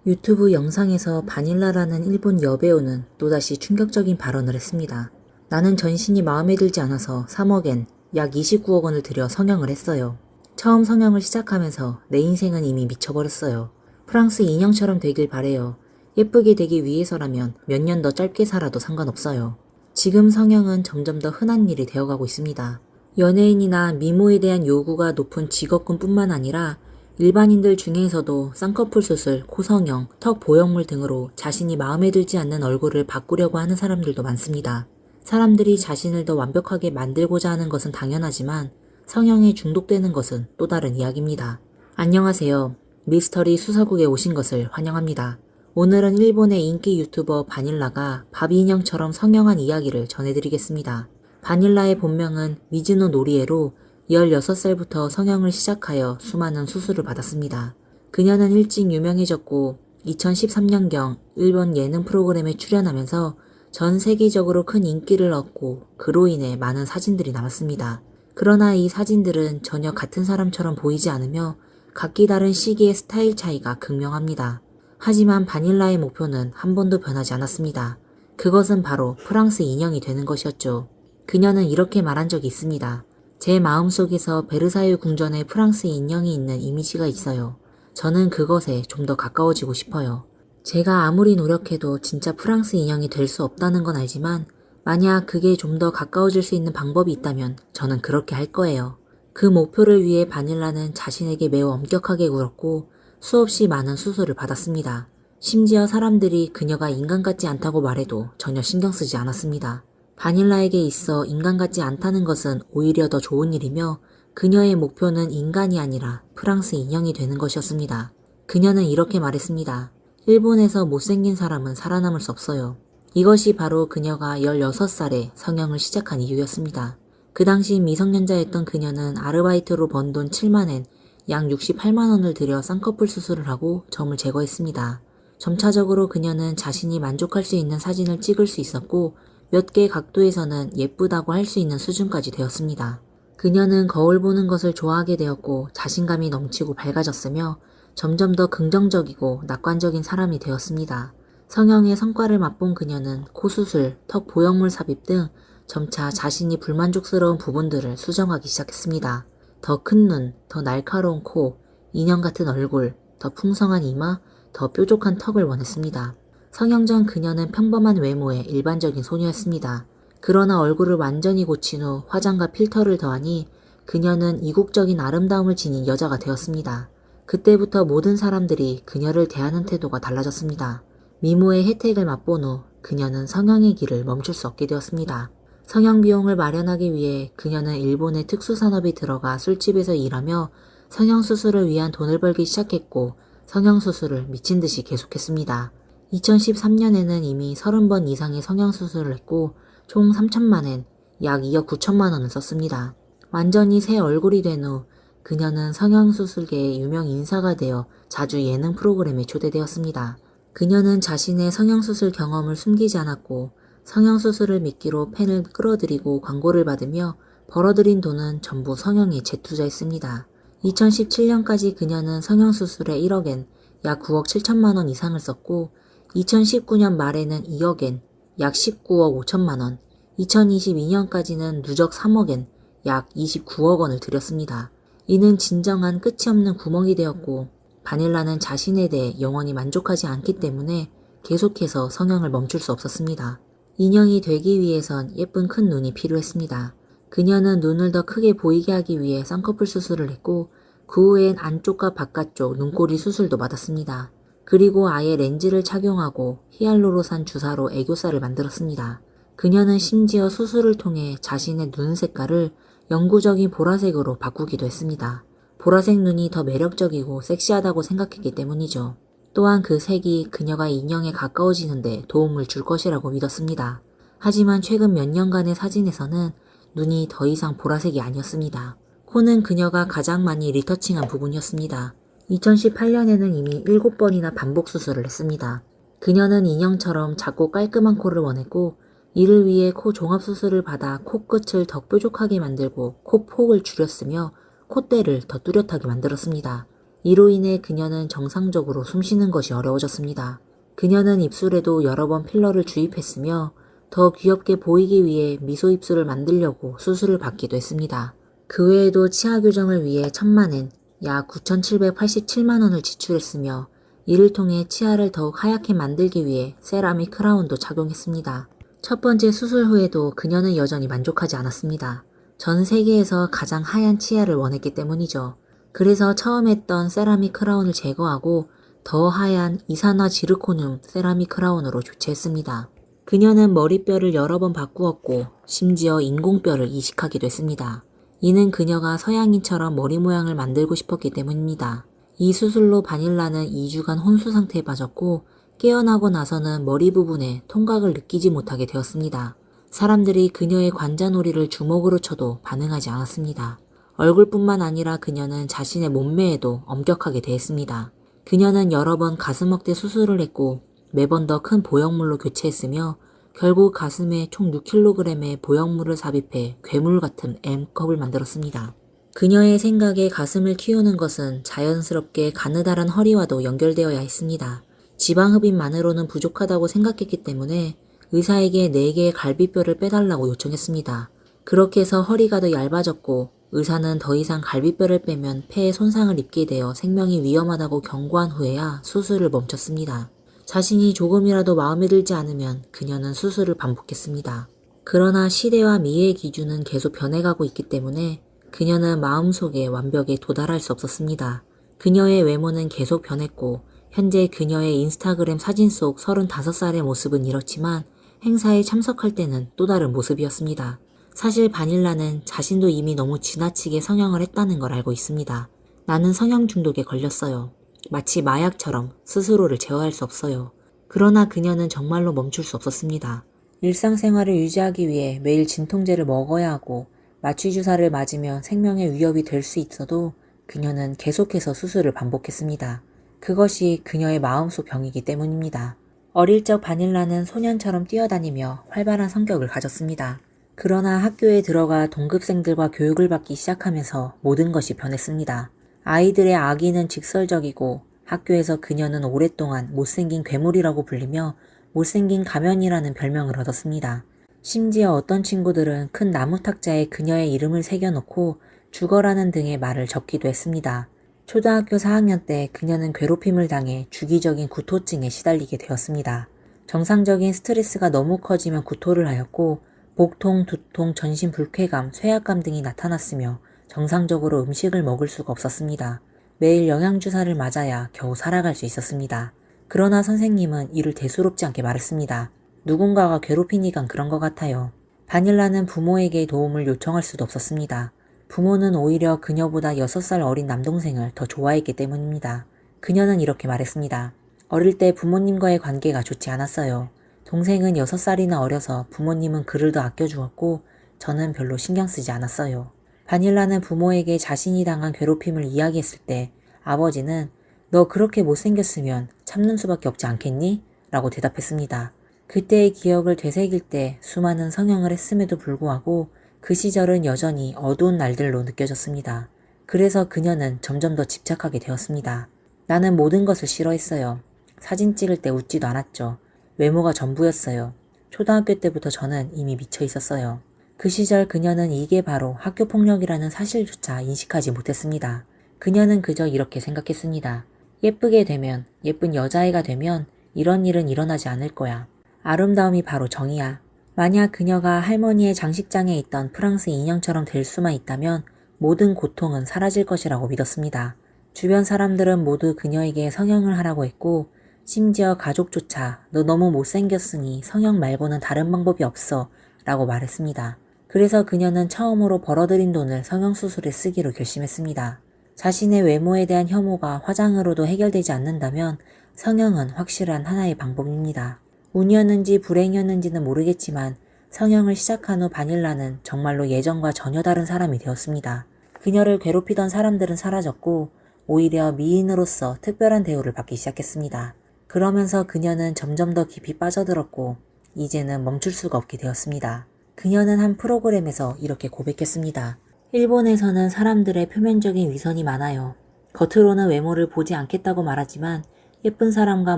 유튜브 영상에서 바닐라라는 일본 여배우는 또다시 충격적인 발언을 했습니다. 나는 전신이 마음에 들지 않아서 3억엔 약 29억 원을 들여 성형을 했어요. 처음 성형을 시작하면서 내 인생은 이미 미쳐버렸어요. 프랑스 인형처럼 되길 바래요. 예쁘게 되기 위해서라면 몇 년 더 짧게 살아도 상관없어요. 지금 성형은 점점 더 흔한 일이 되어가고 있습니다. 연예인이나 미모에 대한 요구가 높은 직업군뿐만 아니라 일반인들 중에서도 쌍꺼풀 수술, 코성형, 턱 보형물 등으로 자신이 마음에 들지 않는 얼굴을 바꾸려고 하는 사람들도 많습니다. 사람들이 자신을 더 완벽하게 만들고자 하는 것은 당연하지만 성형에 중독되는 것은 또 다른 이야기입니다. 안녕하세요. 미스터리 수사국에 오신 것을 환영합니다. 오늘은 일본의 인기 유튜버 바닐라가 바비 인형처럼 성형한 이야기를 전해드리겠습니다. 바닐라의 본명은 미즈노 노리에로 16살부터 성형을 시작하여 수많은 수술을 받았습니다. 그녀는 일찍 유명해졌고 2013년경 일본 예능 프로그램에 출연하면서 전 세계적으로 큰 인기를 얻고 그로 인해 많은 사진들이 남았습니다. 그러나 이 사진들은 전혀 같은 사람처럼 보이지 않으며 각기 다른 시기의 스타일 차이가 극명합니다. 하지만 바닐라의 목표는 한 번도 변하지 않았습니다. 그것은 바로 프랑스 인형이 되는 것이었죠. 그녀는 이렇게 말한 적이 있습니다. 제 마음속에서 베르사유 궁전에 프랑스 인형이 있는 이미지가 있어요. 저는 그것에 좀 더 가까워지고 싶어요. 제가 아무리 노력해도 진짜 프랑스 인형이 될 수 없다는 건 알지만 만약 그게 좀 더 가까워질 수 있는 방법이 있다면 저는 그렇게 할 거예요. 그 목표를 위해 바닐라는 자신에게 매우 엄격하게 굴었고 수없이 많은 수술을 받았습니다. 심지어 사람들이 그녀가 인간 같지 않다고 말해도 전혀 신경 쓰지 않았습니다. 바닐라에게 있어 인간 같지 않다는 것은 오히려 더 좋은 일이며 그녀의 목표는 인간이 아니라 프랑스 인형이 되는 것이었습니다. 그녀는 이렇게 말했습니다. 일본에서 못생긴 사람은 살아남을 수 없어요. 이것이 바로 그녀가 16살에 성형을 시작한 이유였습니다. 그 당시 미성년자였던 그녀는 아르바이트로 번 돈 7만엔 약 68만 원을 들여 쌍꺼풀 수술을 하고 점을 제거했습니다. 점차적으로 그녀는 자신이 만족할 수 있는 사진을 찍을 수 있었고 몇 개 각도에서는 예쁘다고 할 수 있는 수준까지 되었습니다. 그녀는 거울 보는 것을 좋아하게 되었고 자신감이 넘치고 밝아졌으며 점점 더 긍정적이고 낙관적인 사람이 되었습니다. 성형의 성과를 맛본 그녀는 코 수술, 턱 보형물 삽입 등 점차 자신이 불만족스러운 부분들을 수정하기 시작했습니다. 더 큰 눈, 더 날카로운 코, 인형 같은 얼굴, 더 풍성한 이마, 더 뾰족한 턱을 원했습니다. 성형 전 그녀는 평범한 외모의 일반적인 소녀였습니다. 그러나 얼굴을 완전히 고친 후 화장과 필터를 더하니 그녀는 이국적인 아름다움을 지닌 여자가 되었습니다. 그때부터 모든 사람들이 그녀를 대하는 태도가 달라졌습니다. 미모의 혜택을 맛본 후 그녀는 성형의 길을 멈출 수 없게 되었습니다. 성형 비용을 마련하기 위해 그녀는 일본의 특수산업에 들어가 술집에서 일하며 성형수술을 위한 돈을 벌기 시작했고 성형수술을 미친 듯이 계속했습니다. 2013년에는 이미 30번 이상의 성형수술을 했고 총 3천만엔 약 2억 9천만 원을 썼습니다. 완전히 새 얼굴이 된 후 그녀는 성형수술계의 유명 인사가 되어 자주 예능 프로그램에 초대되었습니다. 그녀는 자신의 성형수술 경험을 숨기지 않았고 성형수술을 미끼로 팬을 끌어들이고 광고를 받으며 벌어들인 돈은 전부 성형에 재투자했습니다. 2017년까지 그녀는 성형수술에 1억엔 약 9억 7천만 원 이상을 썼고 2019년 말에는 2억엔 약 19억 5천만 원, 2022년까지는 누적 3억엔 약 29억 원을 들였습니다. 이는 진정한 끝이 없는 구멍이 되었고 바닐라는 자신에 대해 영원히 만족하지 않기 때문에 계속해서 성형을 멈출 수 없었습니다. 인형이 되기 위해선 예쁜 큰 눈이 필요했습니다. 그녀는 눈을 더 크게 보이게 하기 위해 쌍꺼풀 수술을 했고 그 후엔 안쪽과 바깥쪽 눈꼬리 수술도 받았습니다. 그리고 아예 렌즈를 착용하고 히알루로산 주사로 애교살을 만들었습니다. 그녀는 심지어 수술을 통해 자신의 눈 색깔을 영구적인 보라색으로 바꾸기도 했습니다. 보라색 눈이 더 매력적이고 섹시하다고 생각했기 때문이죠. 또한 그 색이 그녀가 인형에 가까워지는데 도움을 줄 것이라고 믿었습니다. 하지만 최근 몇 년간의 사진에서는 눈이 더 이상 보라색이 아니었습니다. 코는 그녀가 가장 많이 리터칭한 부분이었습니다. 2018년에는 이미 7번이나 반복 수술을 했습니다. 그녀는 인형처럼 작고 깔끔한 코를 원했고 이를 위해 코 종합수술을 받아 코끝을 더 뾰족하게 만들고 코폭을 줄였으며 콧대를 더 뚜렷하게 만들었습니다. 이로 인해 그녀는 정상적으로 숨쉬는 것이 어려워졌습니다. 그녀는 입술에도 여러 번 필러를 주입했으며 더 귀엽게 보이기 위해 미소 입술을 만들려고 수술을 받기도 했습니다. 그 외에도 치아 교정을 위해 천만엔 약 9,787만 원을 지출했으며 이를 통해 치아를 더욱 하얗게 만들기 위해 세라믹 크라운도 착용했습니다. 첫 번째 수술 후에도 그녀는 여전히 만족하지 않았습니다. 전 세계에서 가장 하얀 치아를 원했기 때문이죠. 그래서 처음 했던 세라믹 크라운을 제거하고 더 하얀 이산화 지르코늄 세라믹 크라운으로 교체했습니다. 그녀는 머리뼈를 여러 번 바꾸었고 심지어 인공뼈를 이식하기도 했습니다. 이는 그녀가 서양인처럼 머리 모양을 만들고 싶었기 때문입니다. 이 수술로 바닐라는 2주간 혼수 상태에 빠졌고 깨어나고 나서는 머리 부분에 통각을 느끼지 못하게 되었습니다. 사람들이 그녀의 관자놀이를 주먹으로 쳐도 반응하지 않았습니다. 얼굴뿐만 아니라 그녀는 자신의 몸매에도 엄격하게 대했습니다. 그녀는 여러 번 가슴 억대 수술을 했고 매번 더 큰 보형물로 교체했으며 결국 가슴에 총 6kg의 보형물을 삽입해 괴물 같은 M컵을 만들었습니다. 그녀의 생각에 가슴을 키우는 것은 자연스럽게 가느다란 허리와도 연결되어야 했습니다. 지방 흡입만으로는 부족하다고 생각했기 때문에 의사에게 4개의 갈비뼈를 빼달라고 요청했습니다. 그렇게 해서 허리가 더 얇아졌고 의사는 더 이상 갈비뼈를 빼면 폐에 손상을 입게 되어 생명이 위험하다고 경고한 후에야 수술을 멈췄습니다. 자신이 조금이라도 마음에 들지 않으면 그녀는 수술을 반복했습니다. 그러나 시대와 미의 기준은 계속 변해가고 있기 때문에 그녀는 마음속에 완벽에 도달할 수 없었습니다. 그녀의 외모는 계속 변했고 현재 그녀의 인스타그램 사진 속 35살의 모습은 이렇지만 행사에 참석할 때는 또 다른 모습이었습니다. 사실 바닐라는 자신도 이미 너무 지나치게 성형을 했다는 걸 알고 있습니다. 나는 성형 중독에 걸렸어요. 마치 마약처럼 스스로를 제어할 수 없어요. 그러나 그녀는 정말로 멈출 수 없었습니다. 일상생활을 유지하기 위해 매일 진통제를 먹어야 하고 마취주사를 맞으면 생명의 위협이 될 수 있어도 그녀는 계속해서 수술을 반복했습니다. 그것이 그녀의 마음속 병이기 때문입니다. 어릴 적 바닐라는 소년처럼 뛰어다니며 활발한 성격을 가졌습니다. 그러나 학교에 들어가 동급생들과 교육을 받기 시작하면서 모든 것이 변했습니다. 아이들의 악의는 직설적이고 학교에서 그녀는 오랫동안 못생긴 괴물이라고 불리며 못생긴 가면이라는 별명을 얻었습니다. 심지어 어떤 친구들은 큰 나무 탁자에 그녀의 이름을 새겨놓고 죽어라는 등의 말을 적기도 했습니다. 초등학교 4학년 때 그녀는 괴롭힘을 당해 주기적인 구토증에 시달리게 되었습니다. 정상적인 스트레스가 너무 커지면 구토를 하였고 복통, 두통, 전신 불쾌감, 쇠약감 등이 나타났으며 정상적으로 음식을 먹을 수가 없었습니다. 매일 영양주사를 맞아야 겨우 살아갈 수 있었습니다. 그러나 선생님은 이를 대수롭지 않게 말했습니다. 누군가가 괴롭히니까 그런 것 같아요. 바닐라는 부모에게 도움을 요청할 수도 없었습니다. 부모는 오히려 그녀보다 6살 어린 남동생을 더 좋아했기 때문입니다. 그녀는 이렇게 말했습니다. 어릴 때 부모님과의 관계가 좋지 않았어요. 동생은 6살이나 어려서 부모님은 그를 더 아껴주었고 저는 별로 신경 쓰지 않았어요. 바닐라는 부모에게 자신이 당한 괴롭힘을 이야기했을 때 아버지는 너 그렇게 못생겼으면 참는 수밖에 없지 않겠니? 라고 대답했습니다. 그때의 기억을 되새길 때 수많은 성형을 했음에도 불구하고 그 시절은 여전히 어두운 날들로 느껴졌습니다. 그래서 그녀는 점점 더 집착하게 되었습니다. 나는 모든 것을 싫어했어요. 사진 찍을 때 웃지도 않았죠. 외모가 전부였어요. 초등학교 때부터 저는 이미 미쳐 있었어요. 그 시절 그녀는 이게 바로 학교폭력이라는 사실조차 인식하지 못했습니다. 그녀는 그저 이렇게 생각했습니다. 예쁘게 되면, 예쁜 여자애가 되면 이런 일은 일어나지 않을 거야. 아름다움이 바로 정이야. 만약 그녀가 할머니의 장식장에 있던 프랑스 인형처럼 될 수만 있다면 모든 고통은 사라질 것이라고 믿었습니다. 주변 사람들은 모두 그녀에게 성형을 하라고 했고 심지어 가족조차 너 너무 못생겼으니 성형 말고는 다른 방법이 없어 라고 말했습니다. 그래서 그녀는 처음으로 벌어들인 돈을 성형수술에 쓰기로 결심했습니다. 자신의 외모에 대한 혐오가 화장으로도 해결되지 않는다면 성형은 확실한 하나의 방법입니다. 운이었는지 불행이었는지는 모르겠지만 성형을 시작한 후 바닐라는 정말로 예전과 전혀 다른 사람이 되었습니다. 그녀를 괴롭히던 사람들은 사라졌고 오히려 미인으로서 특별한 대우를 받기 시작했습니다. 그러면서 그녀는 점점 더 깊이 빠져들었고 이제는 멈출 수가 없게 되었습니다. 그녀는 한 프로그램에서 이렇게 고백했습니다. 일본에서는 사람들의 표면적인 위선이 많아요. 겉으로는 외모를 보지 않겠다고 말하지만 예쁜 사람과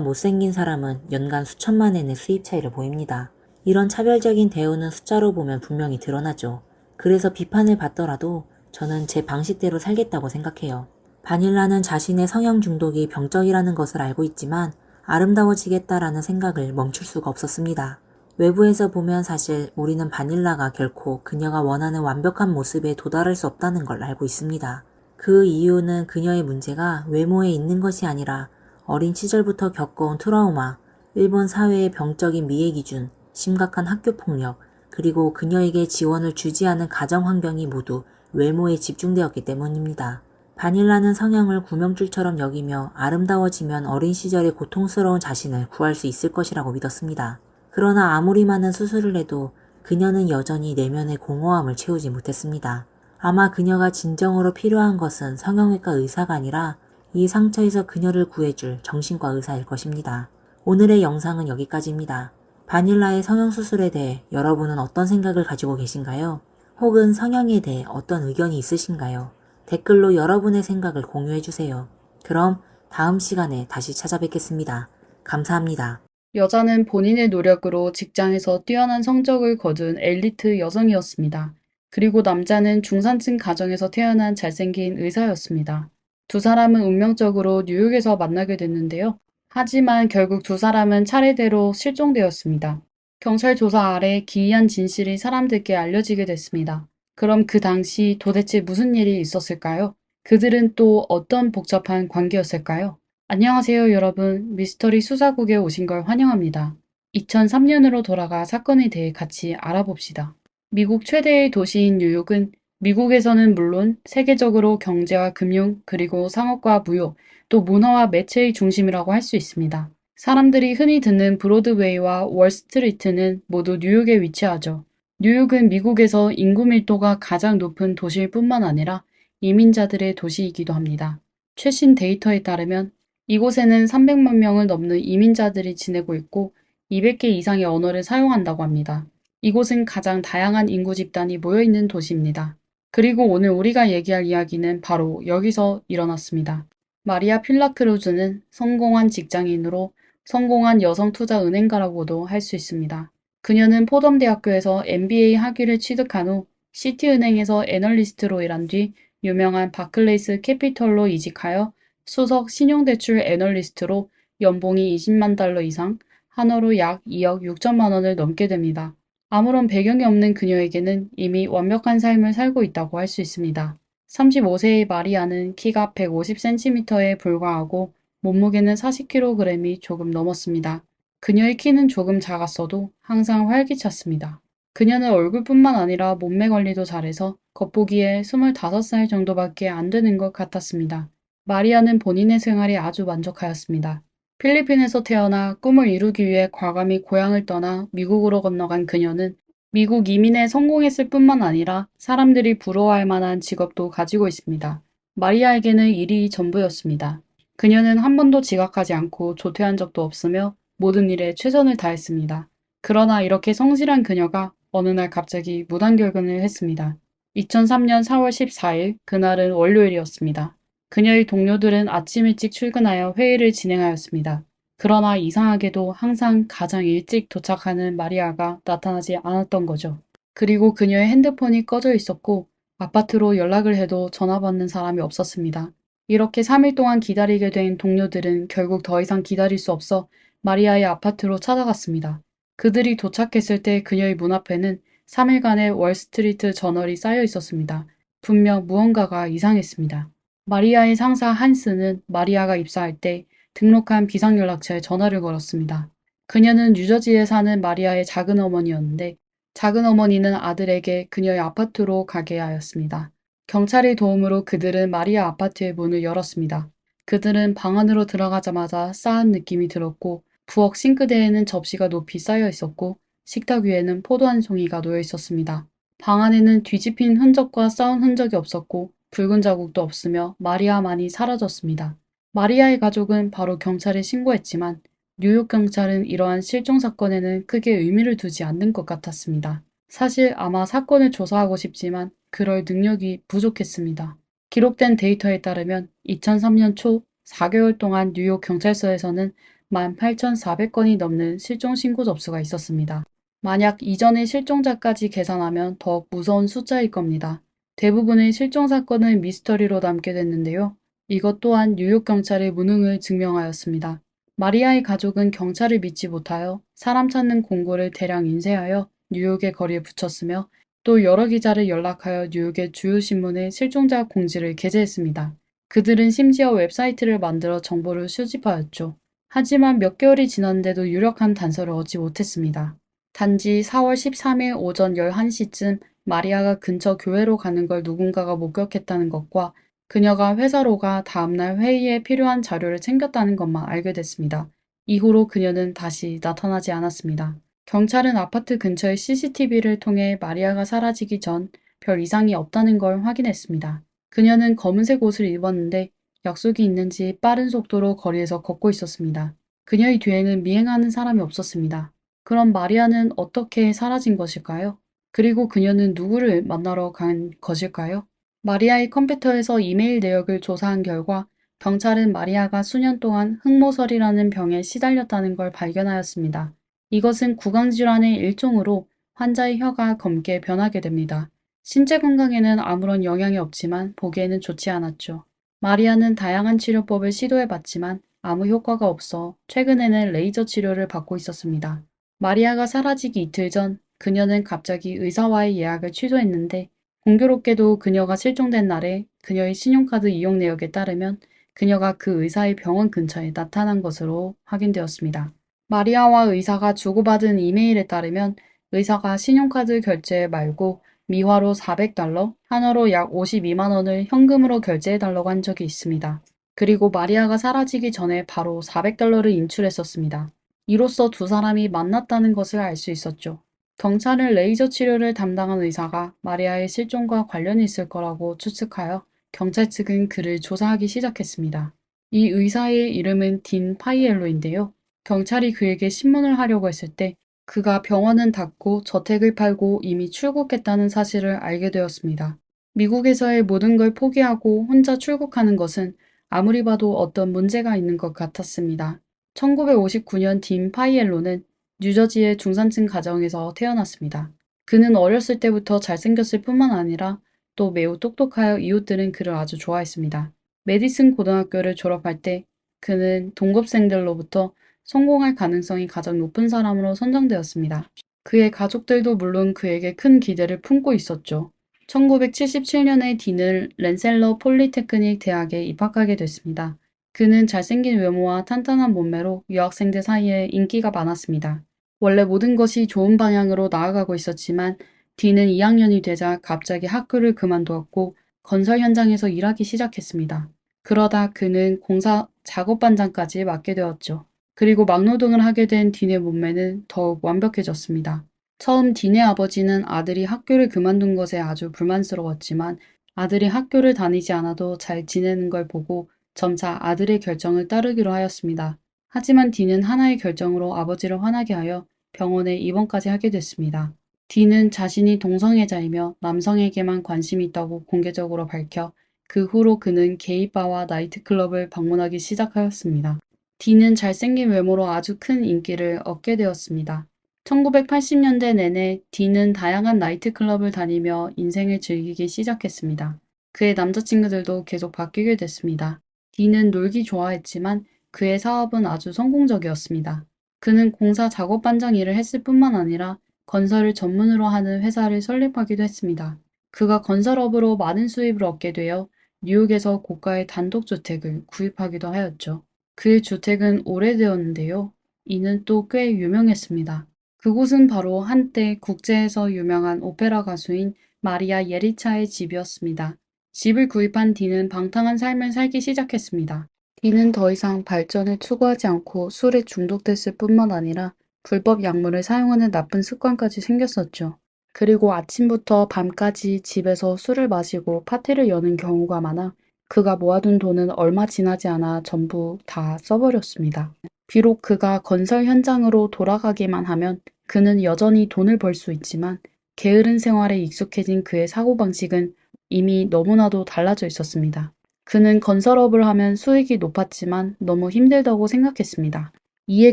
못생긴 사람은 연간 수천만 엔의 수입 차이를 보입니다. 이런 차별적인 대우는 숫자로 보면 분명히 드러나죠. 그래서 비판을 받더라도 저는 제 방식대로 살겠다고 생각해요. 바닐라는 자신의 성형 중독이 병적이라는 것을 알고 있지만 아름다워지겠다라는 생각을 멈출 수가 없었습니다. 외부에서 보면 사실 우리는 바닐라가 결코 그녀가 원하는 완벽한 모습에 도달할 수 없다는 걸 알고 있습니다. 그 이유는 그녀의 문제가 외모에 있는 것이 아니라 어린 시절부터 겪어온 트라우마, 일본 사회의 병적인 미애 기준, 심각한 학교 폭력, 그리고 그녀에게 지원을 주지 않은 가정 환경이 모두 외모에 집중되었기 때문입니다. 바닐라는 성형을 구명줄처럼 여기며 아름다워지면 어린 시절의 고통스러운 자신을 구할 수 있을 것이라고 믿었습니다. 그러나 아무리 많은 수술을 해도 그녀는 여전히 내면의 공허함을 채우지 못했습니다. 아마 그녀가 진정으로 필요한 것은 성형외과 의사가 아니라 이 상처에서 그녀를 구해줄 정신과 의사일 것입니다. 오늘의 영상은 여기까지입니다. 바닐라의 성형수술에 대해 여러분은 어떤 생각을 가지고 계신가요? 혹은 성형에 대해 어떤 의견이 있으신가요? 댓글로 여러분의 생각을 공유해주세요. 그럼 다음 시간에 다시 찾아뵙겠습니다. 감사합니다. 여자는 본인의 노력으로 직장에서 뛰어난 성적을 거둔 엘리트 여성이었습니다. 그리고 남자는 중산층 가정에서 태어난 잘생긴 의사였습니다. 두 사람은 운명적으로 뉴욕에서 만나게 됐는데요. 하지만 결국 두 사람은 차례대로 실종되었습니다. 경찰 조사 아래 기이한 진실이 사람들께 알려지게 됐습니다. 그럼 그 당시 도대체 무슨 일이 있었을까요? 그들은 또 어떤 복잡한 관계였을까요? 안녕하세요, 여러분. 미스터리 수사국에 오신 걸 환영합니다. 2003년으로 돌아가 사건에 대해 같이 알아봅시다. 미국 최대의 도시인 뉴욕은 미국에서는 물론 세계적으로 경제와 금융, 그리고 상업과 무역, 또 문화와 매체의 중심이라고 할 수 있습니다. 사람들이 흔히 듣는 브로드웨이와 월스트리트는 모두 뉴욕에 위치하죠. 뉴욕은 미국에서 인구 밀도가 가장 높은 도시일 뿐만 아니라 이민자들의 도시이기도 합니다. 최신 데이터에 따르면 이곳에는 300만 명을 넘는 이민자들이 지내고 있고 200개 이상의 언어를 사용한다고 합니다. 이곳은 가장 다양한 인구 집단이 모여있는 도시입니다. 그리고 오늘 우리가 얘기할 이야기는 바로 여기서 일어났습니다. 마리아 필라크루즈는 성공한 직장인으로 성공한 여성 투자 은행가라고도 할 수 있습니다. 그녀는 포덤 대학교에서 MBA 학위를 취득한 후 시티은행에서 애널리스트로 일한 뒤 유명한 바클레이스 캐피털로 이직하여 수석 신용대출 애널리스트로 연봉이 20만 달러 이상, 한화로 약 2억 6천만 원을 넘게 됩니다. 아무런 배경이 없는 그녀에게는 이미 완벽한 삶을 살고 있다고 할 수 있습니다. 35세의 마리아는 키가 150cm에 불과하고 몸무게는 40kg이 조금 넘었습니다. 그녀의 키는 조금 작았어도 항상 활기찼습니다. 그녀는 얼굴뿐만 아니라 몸매 관리도 잘해서 겉보기에 25살 정도밖에 안 되는 것 같았습니다. 마리아는 본인의 생활에 아주 만족하였습니다. 필리핀에서 태어나 꿈을 이루기 위해 과감히 고향을 떠나 미국으로 건너간 그녀는 미국 이민에 성공했을 뿐만 아니라 사람들이 부러워할 만한 직업도 가지고 있습니다. 마리아에게는 일이 전부였습니다. 그녀는 한 번도 지각하지 않고 조퇴한 적도 없으며 모든 일에 최선을 다했습니다. 그러나 이렇게 성실한 그녀가 어느 날 갑자기 무단결근을 했습니다. 2003년 4월 14일, 그날은 월요일이었습니다. 그녀의 동료들은 아침 일찍 출근하여 회의를 진행하였습니다. 그러나 이상하게도 항상 가장 일찍 도착하는 마리아가 나타나지 않았던 거죠. 그리고 그녀의 핸드폰이 꺼져 있었고 아파트로 연락을 해도 전화 받는 사람이 없었습니다. 이렇게 3일 동안 기다리게 된 동료들은 결국 더 이상 기다릴 수 없어 마리아의 아파트로 찾아갔습니다. 그들이 도착했을 때 그녀의 문 앞에는 3일간의 월스트리트 저널이 쌓여 있었습니다. 분명 무언가가 이상했습니다. 마리아의 상사 한스는 마리아가 입사할 때 등록한 비상연락처에 전화를 걸었습니다. 그녀는 뉴저지에 사는 마리아의 작은 어머니였는데 작은 어머니는 아들에게 그녀의 아파트로 가게 하였습니다. 경찰의 도움으로 그들은 마리아 아파트의 문을 열었습니다. 그들은 방 안으로 들어가자마자 싸한 느낌이 들었고 부엌 싱크대에는 접시가 높이 쌓여 있었고 식탁 위에는 포도 한 송이가 놓여 있었습니다. 방 안에는 뒤집힌 흔적과 싸운 흔적이 없었고 붉은 자국도 없으며 마리아만이 사라졌습니다. 마리아의 가족은 바로 경찰에 신고했지만 뉴욕 경찰은 이러한 실종 사건에는 크게 의미를 두지 않는 것 같았습니다. 사실 아마 사건을 조사하고 싶지만 그럴 능력이 부족했습니다. 기록된 데이터에 따르면 2003년 초 4개월 동안 뉴욕 경찰서에서는 18,400건이 넘는 실종 신고 접수가 있었습니다. 만약 이전의 실종자까지 계산하면 더 무서운 숫자일 겁니다. 대부분의 실종 사건은 미스터리로 남게 됐는데요. 이것 또한 뉴욕 경찰의 무능을 증명하였습니다. 마리아의 가족은 경찰을 믿지 못하여 사람 찾는 공고를 대량 인쇄하여 뉴욕의 거리에 붙였으며 또 여러 기자를 연락하여 뉴욕의 주요 신문에 실종자 공지를 게재했습니다. 그들은 심지어 웹사이트를 만들어 정보를 수집하였죠. 하지만 몇 개월이 지났는데도 유력한 단서를 얻지 못했습니다. 단지 4월 13일 오전 11시쯤 마리아가 근처 교회로 가는 걸 누군가가 목격했다는 것과 그녀가 회사로 가 다음날 회의에 필요한 자료를 챙겼다는 것만 알게 됐습니다. 이후로 그녀는 다시 나타나지 않았습니다. 경찰은 아파트 근처의 CCTV를 통해 마리아가 사라지기 전 별 이상이 없다는 걸 확인했습니다. 그녀는 검은색 옷을 입었는데 약속이 있는지 빠른 속도로 거리에서 걷고 있었습니다. 그녀의 뒤에는 미행하는 사람이 없었습니다. 그럼 마리아는 어떻게 사라진 것일까요? 그리고 그녀는 누구를 만나러 간 것일까요? 마리아의 컴퓨터에서 이메일 내역을 조사한 결과 경찰은 마리아가 수년 동안 흑모설이라는 병에 시달렸다는 걸 발견하였습니다. 이것은 구강질환의 일종으로 환자의 혀가 검게 변하게 됩니다. 신체 건강에는 아무런 영향이 없지만 보기에는 좋지 않았죠. 마리아는 다양한 치료법을 시도해봤지만 아무 효과가 없어 최근에는 레이저 치료를 받고 있었습니다. 마리아가 사라지기 이틀 전 그녀는 갑자기 의사와의 예약을 취소했는데 공교롭게도 그녀가 실종된 날에 그녀의 신용카드 이용 내역에 따르면 그녀가 그 의사의 병원 근처에 나타난 것으로 확인되었습니다. 마리아와 의사가 주고받은 이메일에 따르면 의사가 신용카드 결제 말고 미화로 400달러, 한화로 약 52만 원을 현금으로 결제해달라고 한 적이 있습니다. 그리고 마리아가 사라지기 전에 바로 400달러를 인출했었습니다. 이로써 두 사람이 만났다는 것을 알 수 있었죠. 경찰은 레이저 치료를 담당한 의사가 마리아의 실종과 관련이 있을 거라고 추측하여 경찰 측은 그를 조사하기 시작했습니다. 이 의사의 이름은 딘 파이엘로인데요. 경찰이 그에게 신문을 하려고 했을 때 그가 병원은 닫고 저택을 팔고 이미 출국했다는 사실을 알게 되었습니다. 미국에서의 모든 걸 포기하고 혼자 출국하는 것은 아무리 봐도 어떤 문제가 있는 것 같았습니다. 1959년 딘 파이엘로는 뉴저지의 중산층 가정에서 태어났습니다. 그는 어렸을 때부터 잘생겼을 뿐만 아니라 또 매우 똑똑하여 이웃들은 그를 아주 좋아했습니다. 메디슨 고등학교를 졸업할 때 그는 동급생들로부터 성공할 가능성이 가장 높은 사람으로 선정되었습니다. 그의 가족들도 물론 그에게 큰 기대를 품고 있었죠. 1977년에 딘은 렌셀러 폴리테크닉 대학에 입학하게 됐습니다. 그는 잘생긴 외모와 탄탄한 몸매로 유학생들 사이에 인기가 많았습니다. 원래 모든 것이 좋은 방향으로 나아가고 있었지만 딘은 2학년이 되자 갑자기 학교를 그만두었고 건설 현장에서 일하기 시작했습니다. 그러다 그는 공사 작업반장까지 맡게 되었죠. 그리고 막노동을 하게 된 딘의 몸매는 더욱 완벽해졌습니다. 처음 딘의 아버지는 아들이 학교를 그만둔 것에 아주 불만스러웠지만 아들이 학교를 다니지 않아도 잘 지내는 걸 보고 점차 아들의 결정을 따르기로 하였습니다. 하지만 딘은 하나의 결정으로 아버지를 화나게 하여 병원에 입원까지 하게 됐습니다. 딘은 자신이 동성애자이며 남성에게만 관심이 있다고 공개적으로 밝혀 그 후로 그는 게이바와 나이트클럽을 방문하기 시작하였습니다. 딘은 잘생긴 외모로 아주 큰 인기를 얻게 되었습니다. 1980년대 내내 딘은 다양한 나이트클럽을 다니며 인생을 즐기기 시작했습니다. 그의 남자친구들도 계속 바뀌게 됐습니다. 딘은 놀기 좋아했지만 그의 사업은 아주 성공적이었습니다. 그는 공사 작업반장 일을 했을 뿐만 아니라 건설을 전문으로 하는 회사를 설립하기도 했습니다. 그가 건설업으로 많은 수입을 얻게 되어 뉴욕에서 고가의 단독주택을 구입하기도 하였죠. 그의 주택은 오래되었는데요. 이는 또 꽤 유명했습니다. 그곳은 바로 한때 국제에서 유명한 오페라 가수인 마리아 예리차의 집이었습니다. 집을 구입한 딘은 방탕한 삶을 살기 시작했습니다. 딘은 더 이상 발전을 추구하지 않고 술에 중독됐을 뿐만 아니라 불법 약물을 사용하는 나쁜 습관까지 생겼었죠. 그리고 아침부터 밤까지 집에서 술을 마시고 파티를 여는 경우가 많아 그가 모아둔 돈은 얼마 지나지 않아 전부 다 써버렸습니다. 비록 그가 건설 현장으로 돌아가기만 하면 그는 여전히 돈을 벌 수 있지만 게으른 생활에 익숙해진 그의 사고방식은 이미 너무나도 달라져 있었습니다. 그는 건설업을 하면 수익이 높았지만 너무 힘들다고 생각했습니다. 이에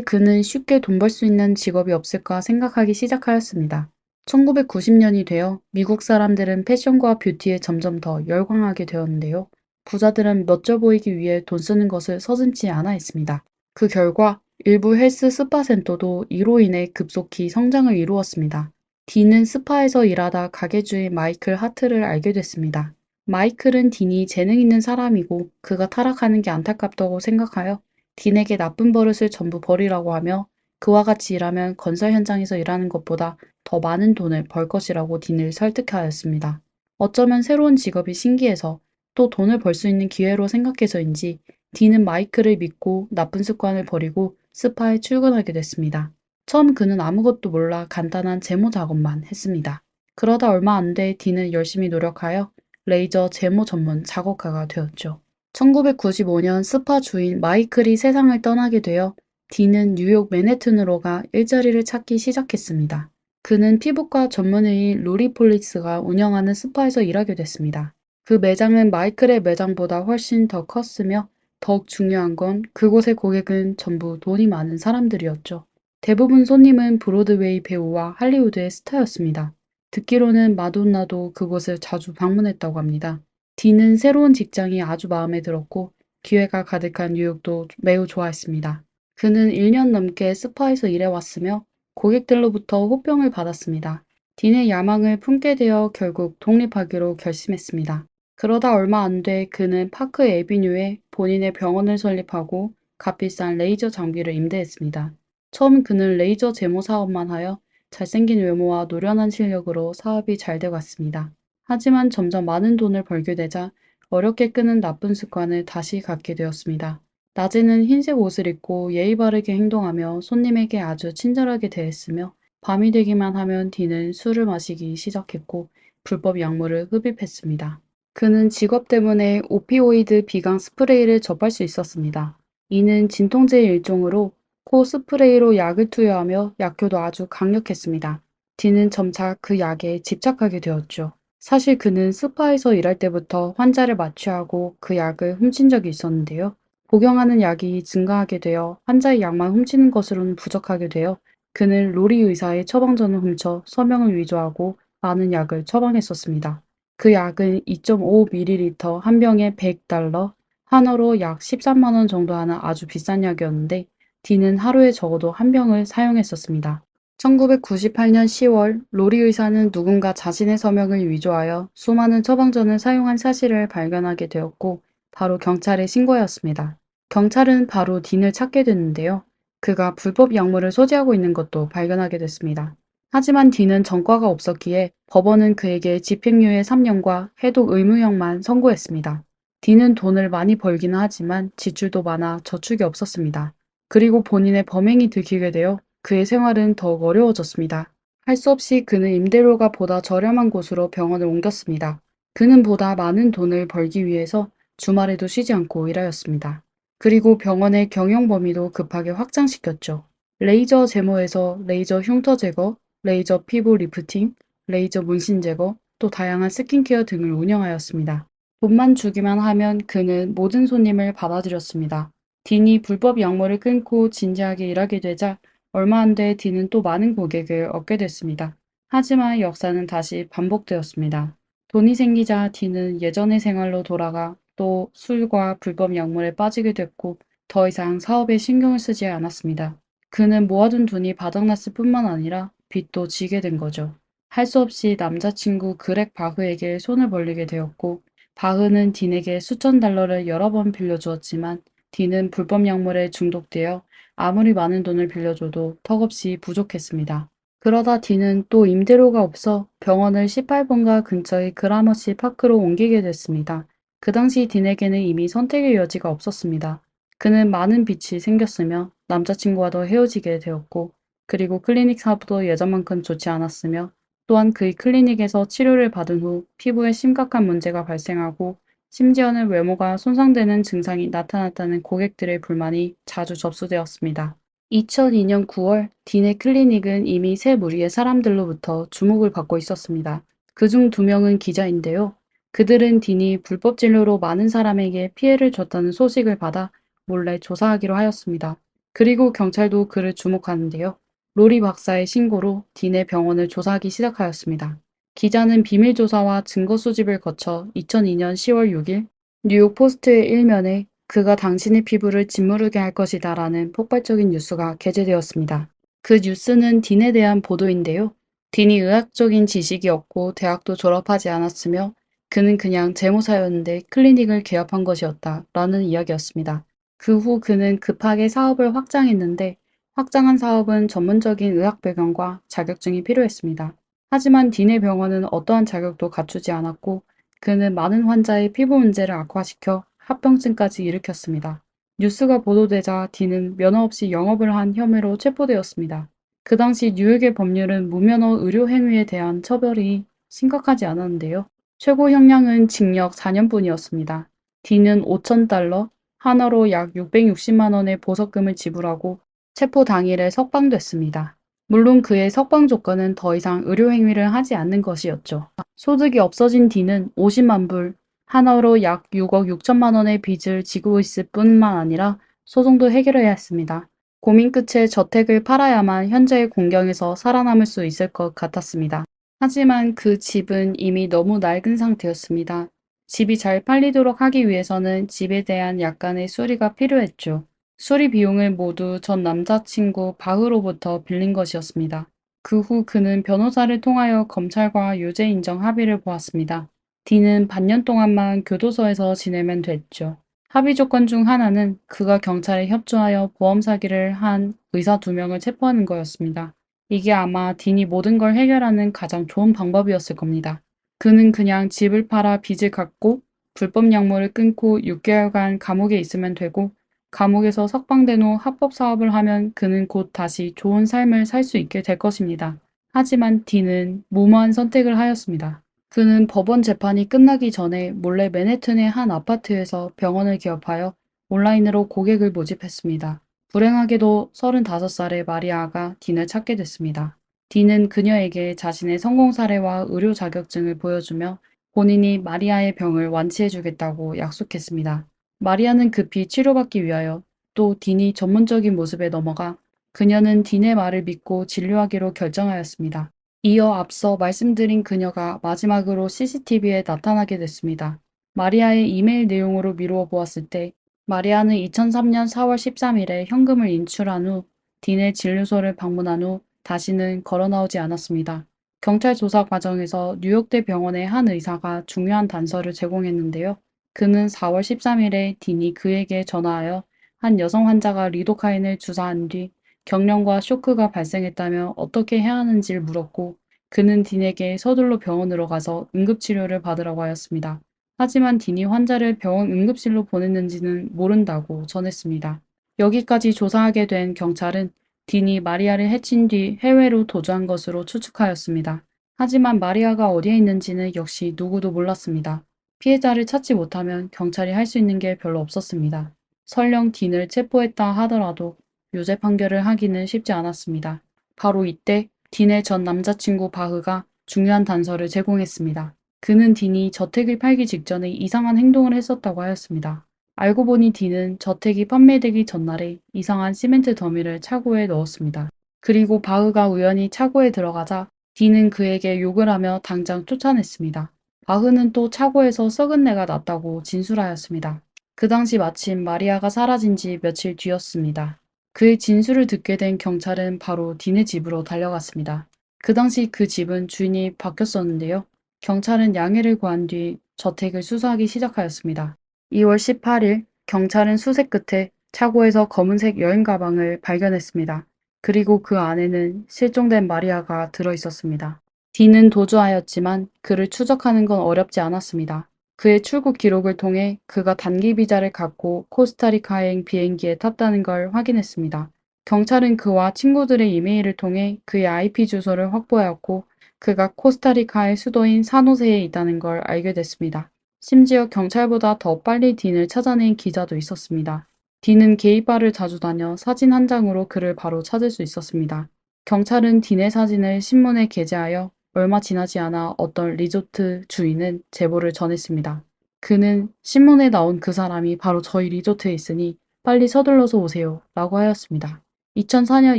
그는 쉽게 돈 벌 수 있는 직업이 없을까 생각하기 시작하였습니다. 1990년이 되어 미국 사람들은 패션과 뷰티에 점점 더 열광하게 되었는데요. 부자들은 멋져 보이기 위해 돈 쓰는 것을 서슴지 않아 했습니다. 그 결과 일부 헬스 스파 센터도 이로 인해 급속히 성장을 이루었습니다. 딘은 스파에서 일하다 가게 주인 마이클 하트를 알게 됐습니다. 마이클은 딘이 재능 있는 사람이고 그가 타락하는 게 안타깝다고 생각하여 딘에게 나쁜 버릇을 전부 버리라고 하며 그와 같이 일하면 건설 현장에서 일하는 것보다 더 많은 돈을 벌 것이라고 딘을 설득하였습니다. 어쩌면 새로운 직업이 신기해서 또 돈을 벌 수 있는 기회로 생각해서인지 딘은 마이클을 믿고 나쁜 습관을 버리고 스파에 출근하게 됐습니다. 처음 그는 아무것도 몰라 간단한 제모 작업만 했습니다. 그러다 얼마 안 돼 딘은 열심히 노력하여 레이저 제모 전문 작업가가 되었죠. 1995년 스파 주인 마이클이 세상을 떠나게 되어 딘은 뉴욕 맨해튼으로 가 일자리를 찾기 시작했습니다. 그는 피부과 전문의인 로리 폴리스가 운영하는 스파에서 일하게 됐습니다. 그 매장은 마이클의 매장보다 훨씬 더 컸으며 더욱 중요한 건 그곳의 고객은 전부 돈이 많은 사람들이었죠. 대부분 손님은 브로드웨이 배우와 할리우드의 스타였습니다. 듣기로는 마돈나도 그곳을 자주 방문했다고 합니다. 딘은 새로운 직장이 아주 마음에 들었고 기회가 가득한 뉴욕도 매우 좋아했습니다. 그는 1년 넘게 스파에서 일해왔으며 고객들로부터 호평을 받았습니다. 딘의 야망을 품게 되어 결국 독립하기로 결심했습니다. 그러다 얼마 안 돼 그는 파크 애비뉴에 본인의 병원을 설립하고 값비싼 레이저 장비를 임대했습니다. 처음 그는 레이저 제모 사업만 하여 잘생긴 외모와 노련한 실력으로 사업이 잘 돼갔습니다. 하지만 점점 많은 돈을 벌게 되자 어렵게 끄는 나쁜 습관을 다시 갖게 되었습니다. 낮에는 흰색 옷을 입고 예의 바르게 행동하며 손님에게 아주 친절하게 대했으며 밤이 되기만 하면 딘은 술을 마시기 시작했고 불법 약물을 흡입했습니다. 그는 직업 때문에 오피오이드 비강 스프레이를 접할 수 있었습니다. 이는 진통제의 일종으로 코 스프레이로 약을 투여하며 약효도 아주 강력했습니다. 딘은 점차 그 약에 집착하게 되었죠. 사실 그는 스파에서 일할 때부터 환자를 마취하고 그 약을 훔친 적이 있었는데요. 복용하는 약이 증가하게 되어 환자의 약만 훔치는 것으로는 부족하게 되어 그는 로리 의사의 처방전을 훔쳐 서명을 위조하고 많은 약을 처방했었습니다. 그 약은 2.5ml 한 병에 $100, 한화로 약 13만 원 정도 하는 아주 비싼 약이었는데 딘은 하루에 적어도 한 병을 사용했었습니다. 1998년 10월 로리 의사는 누군가 자신의 서명을 위조하여 수많은 처방전을 사용한 사실을 발견하게 되었고 바로 경찰에 신고하였습니다. 경찰은 바로 딘을 찾게 됐는데요. 그가 불법 약물을 소지하고 있는 것도 발견하게 됐습니다. 하지만 딘은 전과가 없었기에 법원은 그에게 집행유예 3년과 해독 의무형만 선고했습니다. 딘은 돈을 많이 벌기는 하지만 지출도 많아 저축이 없었습니다. 그리고 본인의 범행이 들키게 되어 그의 생활은 더욱 어려워졌습니다. 할 수 없이 그는 임대료가 보다 저렴한 곳으로 병원을 옮겼습니다. 그는 보다 많은 돈을 벌기 위해서 주말에도 쉬지 않고 일하였습니다. 그리고 병원의 경영 범위도 급하게 확장시켰죠. 레이저 제모에서 레이저 흉터 제거, 레이저 피부 리프팅, 레이저 문신 제거, 또 다양한 스킨케어 등을 운영하였습니다. 돈만 주기만 하면 그는 모든 손님을 받아들였습니다. 딘이 불법 약물을 끊고 진지하게 일하게 되자 얼마 안 돼 딘은 또 많은 고객을 얻게 됐습니다. 하지만 역사는 다시 반복되었습니다. 돈이 생기자 딘은 예전의 생활로 돌아가 또 술과 불법 약물에 빠지게 됐고 더 이상 사업에 신경을 쓰지 않았습니다. 그는 모아둔 돈이 바닥났을 뿐만 아니라 빚도 지게 된 거죠. 할 수 없이 남자친구 그렉 바흐에게 손을 벌리게 되었고 바흐는 딘에게 수천 달러를 여러 번 빌려주었지만 딘은 불법 약물에 중독되어 아무리 많은 돈을 빌려줘도 턱없이 부족했습니다. 그러다 딘은 또 임대료가 없어 병원을 18번가 근처의 그라머시 파크로 옮기게 됐습니다. 그 당시 딘에게는 이미 선택의 여지가 없었습니다. 그는 많은 빚이 생겼으며 남자친구와도 헤어지게 되었고 그리고 클리닉 사업도 예전만큼 좋지 않았으며 또한 그의 클리닉에서 치료를 받은 후 피부에 심각한 문제가 발생하고 심지어는 외모가 손상되는 증상이 나타났다는 고객들의 불만이 자주 접수되었습니다. 2002년 9월 딘의 클리닉은 이미 새 무리의 사람들로부터 주목을 받고 있었습니다. 그중 두 명은 기자인데요. 그들은 딘이 불법 진료로 많은 사람에게 피해를 줬다는 소식을 받아 몰래 조사하기로 하였습니다. 그리고 경찰도 그를 주목하는데요. 로리 박사의 신고로 딘의 병원을 조사하기 시작하였습니다. 기자는 비밀 조사와 증거 수집을 거쳐 2002년 10월 6일 뉴욕 포스트의 일면에 그가 당신의 피부를 짓무르게 할 것이다 라는 폭발적인 뉴스가 게재되었습니다. 그 뉴스는 딘에 대한 보도인데요. 딘이 의학적인 지식이 없고 대학도 졸업하지 않았으며 그는 그냥 재무사였는데 클리닉을 개업한 것이었다 라는 이야기였습니다. 그 후 그는 급하게 사업을 확장했는데 확장한 사업은 전문적인 의학 배경과 자격증이 필요했습니다. 하지만 딘의 병원은 어떠한 자격도 갖추지 않았고 그는 많은 환자의 피부 문제를 악화시켜 합병증까지 일으켰습니다. 뉴스가 보도되자 딘은 면허 없이 영업을 한 혐의로 체포되었습니다. 그 당시 뉴욕의 법률은 무면허 의료 행위에 대한 처벌이 심각하지 않았는데요. 최고 형량은 징역 4년뿐이었습니다. 딘은 5,000달러, 한화로 약 660만 원의 보석금을 지불하고 체포 당일에 석방됐습니다. 물론 그의 석방 조건은 더 이상 의료 행위를 하지 않는 것이었죠. 소득이 없어진 딘은 50만 불, 한화로 약 6억 6천만 원의 빚을 지고 있을 뿐만 아니라 소송도 해결해야 했습니다. 고민 끝에 저택을 팔아야만 현재의 공경에서 살아남을 수 있을 것 같았습니다. 하지만 그 집은 이미 너무 낡은 상태였습니다. 집이 잘 팔리도록 하기 위해서는 집에 대한 약간의 수리가 필요했죠. 수리 비용을 모두 전 남자친구 바흐로부터 빌린 것이었습니다. 그 후 그는 변호사를 통하여 검찰과 유죄 인정 합의를 보았습니다. 딘은 반년 동안만 교도소에서 지내면 됐죠. 합의 조건 중 하나는 그가 경찰에 협조하여 보험 사기를 한 의사 2명을 체포하는 거였습니다. 이게 아마 딘이 모든 걸 해결하는 가장 좋은 방법이었을 겁니다. 그는 그냥 집을 팔아 빚을 갚고 불법 약물을 끊고 6개월간 감옥에 있으면 되고 감옥에서 석방된 후 합법 사업을 하면 그는 곧 다시 좋은 삶을 살 수 있게 될 것입니다. 하지만 딘은 무모한 선택을 하였습니다. 그는 법원 재판이 끝나기 전에 몰래 맨해튼의 한 아파트에서 병원을 개업하여 온라인으로 고객을 모집했습니다. 불행하게도 35살의 마리아가 딘을 찾게 됐습니다. 딘은 그녀에게 자신의 성공 사례와 의료 자격증을 보여주며 본인이 마리아의 병을 완치해주겠다고 약속했습니다. 마리아는 급히 치료받기 위하여 또 딘이 전문적인 모습에 넘어가 그녀는 딘의 말을 믿고 진료하기로 결정하였습니다. 이어 앞서 말씀드린 그녀가 마지막으로 CCTV에 나타나게 됐습니다. 마리아의 이메일 내용으로 미루어 보았을 때 마리아는 2003년 4월 13일에 현금을 인출한 후 딘의 진료소를 방문한 후 다시는 걸어 나오지 않았습니다. 경찰 조사 과정에서 뉴욕대 병원의 한 의사가 중요한 단서를 제공했는데요. 그는 4월 13일에 딘이 그에게 전화하여 한 여성 환자가 리도카인을 주사한 뒤 경련과 쇼크가 발생했다며 어떻게 해야 하는지를 물었고 그는 딘에게 서둘러 병원으로 가서 응급치료를 받으라고 하였습니다. 하지만 딘이 환자를 병원 응급실로 보냈는지는 모른다고 전했습니다. 여기까지 조사하게 된 경찰은 딘이 마리아를 해친 뒤 해외로 도주한 것으로 추측하였습니다. 하지만 마리아가 어디에 있는지는 역시 누구도 몰랐습니다. 피해자를 찾지 못하면 경찰이 할 수 있는 게 별로 없었습니다. 설령 딘을 체포했다 하더라도 유죄 판결을 하기는 쉽지 않았습니다. 바로 이때 딘의 전 남자친구 바흐가 중요한 단서를 제공했습니다. 그는 딘이 저택을 팔기 직전에 이상한 행동을 했었다고 하였습니다. 알고 보니 딘은 저택이 판매되기 전날에 이상한 시멘트 더미를 차고에 넣었습니다. 그리고 바흐가 우연히 차고에 들어가자 딘은 그에게 욕을 하며 당장 쫓아냈습니다. 바흐는 또 차고에서 썩은 내가 났다고 진술하였습니다. 그 당시 마침 마리아가 사라진 지 며칠 뒤였습니다. 그의 진술을 듣게 된 경찰은 바로 딘의 집으로 달려갔습니다. 그 당시 그 집은 주인이 바뀌었었는데요. 경찰은 양해를 구한 뒤 저택을 수사하기 시작하였습니다. 2월 18일 경찰은 수색 끝에 차고에서 검은색 여행 가방을 발견했습니다. 그리고 그 안에는 실종된 마리아가 들어있었습니다. 딘은 도주하였지만 그를 추적하는 건 어렵지 않았습니다. 그의 출국 기록을 통해 그가 단기 비자를 갖고 코스타리카행 비행기에 탔다는 걸 확인했습니다. 경찰은 그와 친구들의 이메일을 통해 그의 IP 주소를 확보하였고 그가 코스타리카의 수도인 산호세에 있다는 걸 알게 됐습니다. 심지어 경찰보다 더 빨리 딘을 찾아낸 기자도 있었습니다. 딘은 게이바를 자주 다녀 사진 한 장으로 그를 바로 찾을 수 있었습니다. 경찰은 딘의 사진을 신문에 게재하여 얼마 지나지 않아 어떤 리조트 주인은 제보를 전했습니다. 그는 신문에 나온 그 사람이 바로 저희 리조트에 있으니 빨리 서둘러서 오세요 라고 하였습니다. 2004년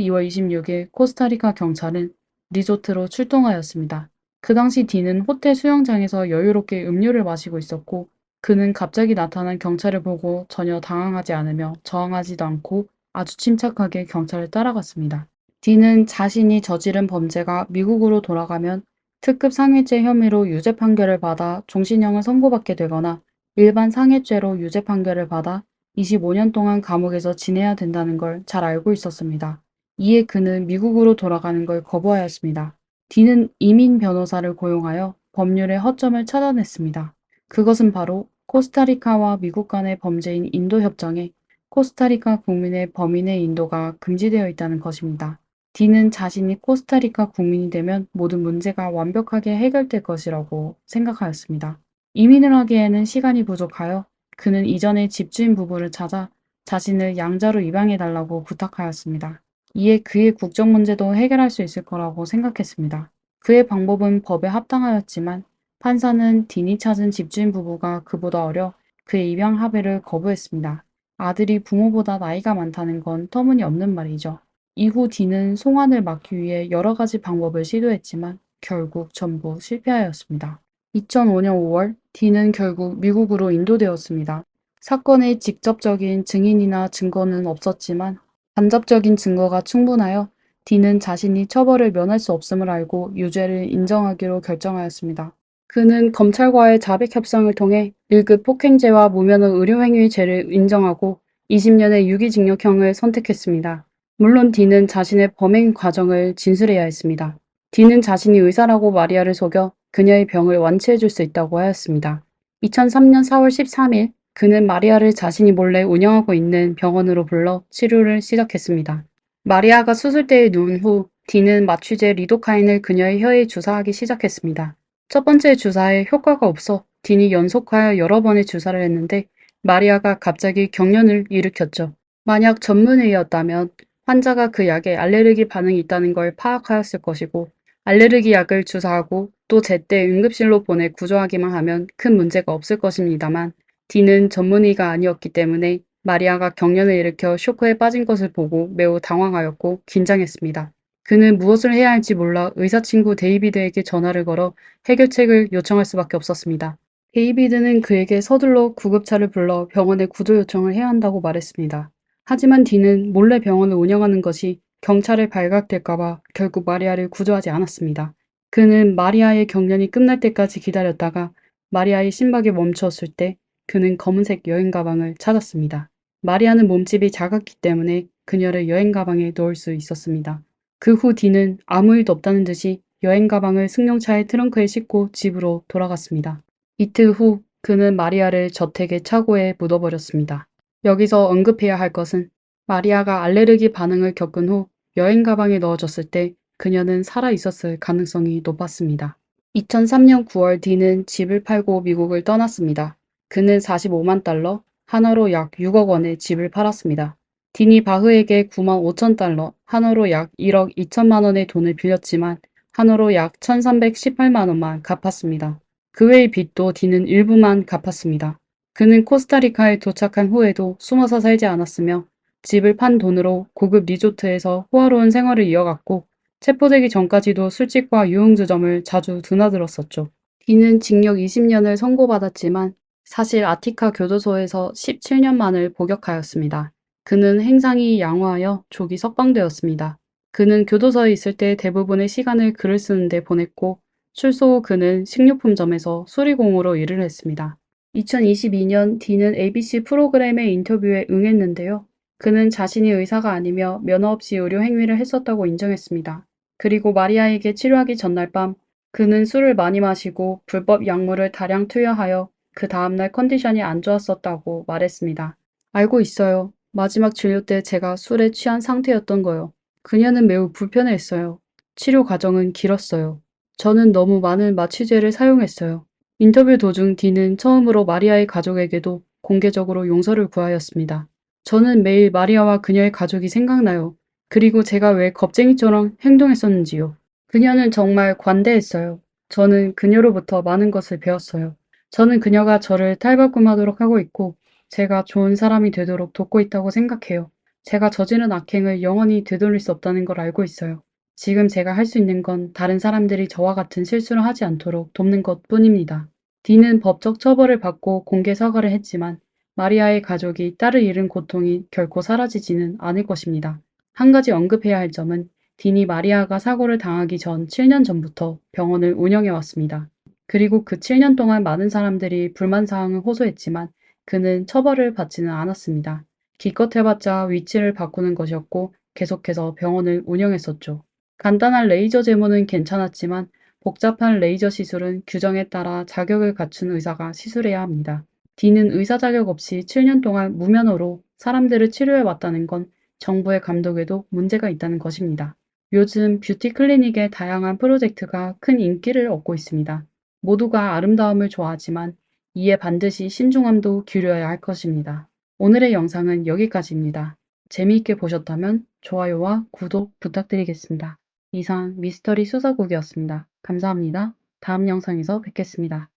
2월 26일 코스타리카 경찰은 리조트로 출동하였습니다. 그 당시 딘은 호텔 수영장에서 여유롭게 음료를 마시고 있었고 그는 갑자기 나타난 경찰을 보고 전혀 당황하지 않으며 저항하지도 않고 아주 침착하게 경찰을 따라갔습니다. 딘은 자신이 저지른 범죄가 미국으로 돌아가면 특급 상해죄 혐의로 유죄 판결을 받아 종신형을 선고받게 되거나 일반 상해죄로 유죄 판결을 받아 25년 동안 감옥에서 지내야 된다는 걸 잘 알고 있었습니다. 이에 그는 미국으로 돌아가는 걸 거부하였습니다. 딘은 이민 변호사를 고용하여 법률의 허점을 찾아냈습니다. 그것은 바로 코스타리카와 미국 간의 범죄인 인도 협정에 코스타리카 국민의 범인의 인도가 금지되어 있다는 것입니다. 딘은 자신이 코스타리카 국민이 되면 모든 문제가 완벽하게 해결될 것이라고 생각하였습니다. 이민을 하기에는 시간이 부족하여 그는 이전에 집주인 부부를 찾아 자신을 양자로 입양해달라고 부탁하였습니다. 이에 그의 국적 문제도 해결할 수 있을 거라고 생각했습니다. 그의 방법은 법에 합당하였지만 판사는 딘이 찾은 집주인 부부가 그보다 어려 그의 입양 합의를 거부했습니다. 아들이 부모보다 나이가 많다는 건 터무니없는 말이죠. 이후 딘은 송환을 막기 위해 여러 가지 방법을 시도했지만 결국 전부 실패하였습니다. 2005년 5월, 딘은 결국 미국으로 인도되었습니다. 사건의 직접적인 증인이나 증거는 없었지만 간접적인 증거가 충분하여 딘은 자신이 처벌을 면할 수 없음을 알고 유죄를 인정하기로 결정하였습니다. 그는 검찰과의 자백 협상을 통해 1급 폭행죄와 무면허 의료행위 죄를 인정하고 20년의 유기징역형을 선택했습니다. 물론 딘은 자신의 범행 과정을 진술해야 했습니다. 딘은 자신이 의사라고 마리아를 속여 그녀의 병을 완치해 줄 수 있다고 하였습니다. 2003년 4월 13일 그는 마리아를 자신이 몰래 운영하고 있는 병원으로 불러 치료를 시작했습니다. 마리아가 수술대에 누운 후 딘은 마취제 리도카인을 그녀의 혀에 주사하기 시작했습니다. 첫 번째 주사에 효과가 없어 딘이 연속하여 여러 번의 주사를 했는데 마리아가 갑자기 경련을 일으켰죠. 만약 전문의였다면 환자가 그 약에 알레르기 반응이 있다는 걸 파악하였을 것이고 알레르기 약을 주사하고 또 제때 응급실로 보내 구조하기만 하면 큰 문제가 없을 것입니다만 딘은 전문의가 아니었기 때문에 마리아가 경련을 일으켜 쇼크에 빠진 것을 보고 매우 당황하였고 긴장했습니다. 그는 무엇을 해야 할지 몰라 의사 친구 데이비드에게 전화를 걸어 해결책을 요청할 수밖에 없었습니다. 데이비드는 그에게 서둘러 구급차를 불러 병원에 구조 요청을 해야 한다고 말했습니다. 하지만 딘은 몰래 병원을 운영하는 것이 경찰에 발각될까봐 결국 마리아를 구조하지 않았습니다. 그는 마리아의 경련이 끝날 때까지 기다렸다가 마리아의 심박이 멈추었을 때 그는 검은색 여행 가방을 찾았습니다. 마리아는 몸집이 작았기 때문에 그녀를 여행 가방에 넣을 수 있었습니다. 그 후 딘은 아무 일도 없다는 듯이 여행 가방을 승용차의 트렁크에 싣고 집으로 돌아갔습니다. 이틀 후 그는 마리아를 저택의 차고에 묻어버렸습니다. 여기서 언급해야 할 것은 마리아가 알레르기 반응을 겪은 후 여행 가방에 넣어졌을 때 그녀는 살아 있었을 가능성이 높았습니다. 2003년 9월 딘은 집을 팔고 미국을 떠났습니다. 그는 45만 달러, 한화로 약 6억 원의 집을 팔았습니다. 딘이 바흐에게 9만 5천 달러, 한화로 약 1억 2천만 원의 돈을 빌렸지만 한화로 약 1318만 원만 갚았습니다. 그 외의 빚도 딘은 일부만 갚았습니다. 그는 코스타리카에 도착한 후에도 숨어서 살지 않았으며 집을 판 돈으로 고급 리조트에서 호화로운 생활을 이어갔고 체포되기 전까지도 술집과 유흥주점을 자주 드나들었었죠. 딘은 징역 20년을 선고받았지만 사실 아티카 교도소에서 17년만을 복역하였습니다. 그는 행상이 양호하여 조기 석방되었습니다. 그는 교도소에 있을 때 대부분의 시간을 글을 쓰는데 보냈고 출소 후 그는 식료품점에서 수리공으로 일을 했습니다. 2022년 딘은 ABC 프로그램의 인터뷰에 응했는데요. 그는 자신이 의사가 아니며 면허 없이 의료 행위를 했었다고 인정했습니다. 그리고 마리아에게 치료하기 전날 밤 그는 술을 많이 마시고 불법 약물을 다량 투여하여 그 다음날 컨디션이 안 좋았었다고 말했습니다. 알고 있어요. 마지막 진료 때 제가 술에 취한 상태였던 거요. 그녀는 매우 불편해했어요. 치료 과정은 길었어요. 저는 너무 많은 마취제를 사용했어요. 인터뷰 도중 딘은 처음으로 마리아의 가족에게도 공개적으로 용서를 구하였습니다. 저는 매일 마리아와 그녀의 가족이 생각나요. 그리고 제가 왜 겁쟁이처럼 행동했었는지요. 그녀는 정말 관대했어요. 저는 그녀로부터 많은 것을 배웠어요. 저는 그녀가 저를 탈바꿈하도록 하고 있고, 제가 좋은 사람이 되도록 돕고 있다고 생각해요. 제가 저지른 악행을 영원히 되돌릴 수 없다는 걸 알고 있어요. 지금 제가 할 수 있는 건 다른 사람들이 저와 같은 실수를 하지 않도록 돕는 것 뿐입니다. 디는 법적 처벌을 받고 공개 사과를 했지만, 마리아의 가족이 딸을 잃은 고통이 결코 사라지지는 않을 것입니다. 한 가지 언급해야 할 점은 딘이 마리아가 사고를 당하기 전 7년 전부터 병원을 운영해 왔습니다. 그리고 그 7년 동안 많은 사람들이 불만 사항을 호소했지만 그는 처벌을 받지는 않았습니다. 기껏 해봤자 위치를 바꾸는 것이었고 계속해서 병원을 운영했었죠. 간단한 레이저 제모는 괜찮았지만 복잡한 레이저 시술은 규정에 따라 자격을 갖춘 의사가 시술해야 합니다. 딘은 의사 자격 없이 7년 동안 무면허로 사람들을 치료해 왔다는 건 정부의 감독에도 문제가 있다는 것입니다. 요즘 뷰티 클리닉의 다양한 프로젝트가 큰 인기를 얻고 있습니다. 모두가 아름다움을 좋아하지만 이에 반드시 신중함도 기울여야 할 것입니다. 오늘의 영상은 여기까지입니다. 재미있게 보셨다면 좋아요와 구독 부탁드리겠습니다. 이상 미스터리 수사국이었습니다. 감사합니다. 다음 영상에서 뵙겠습니다.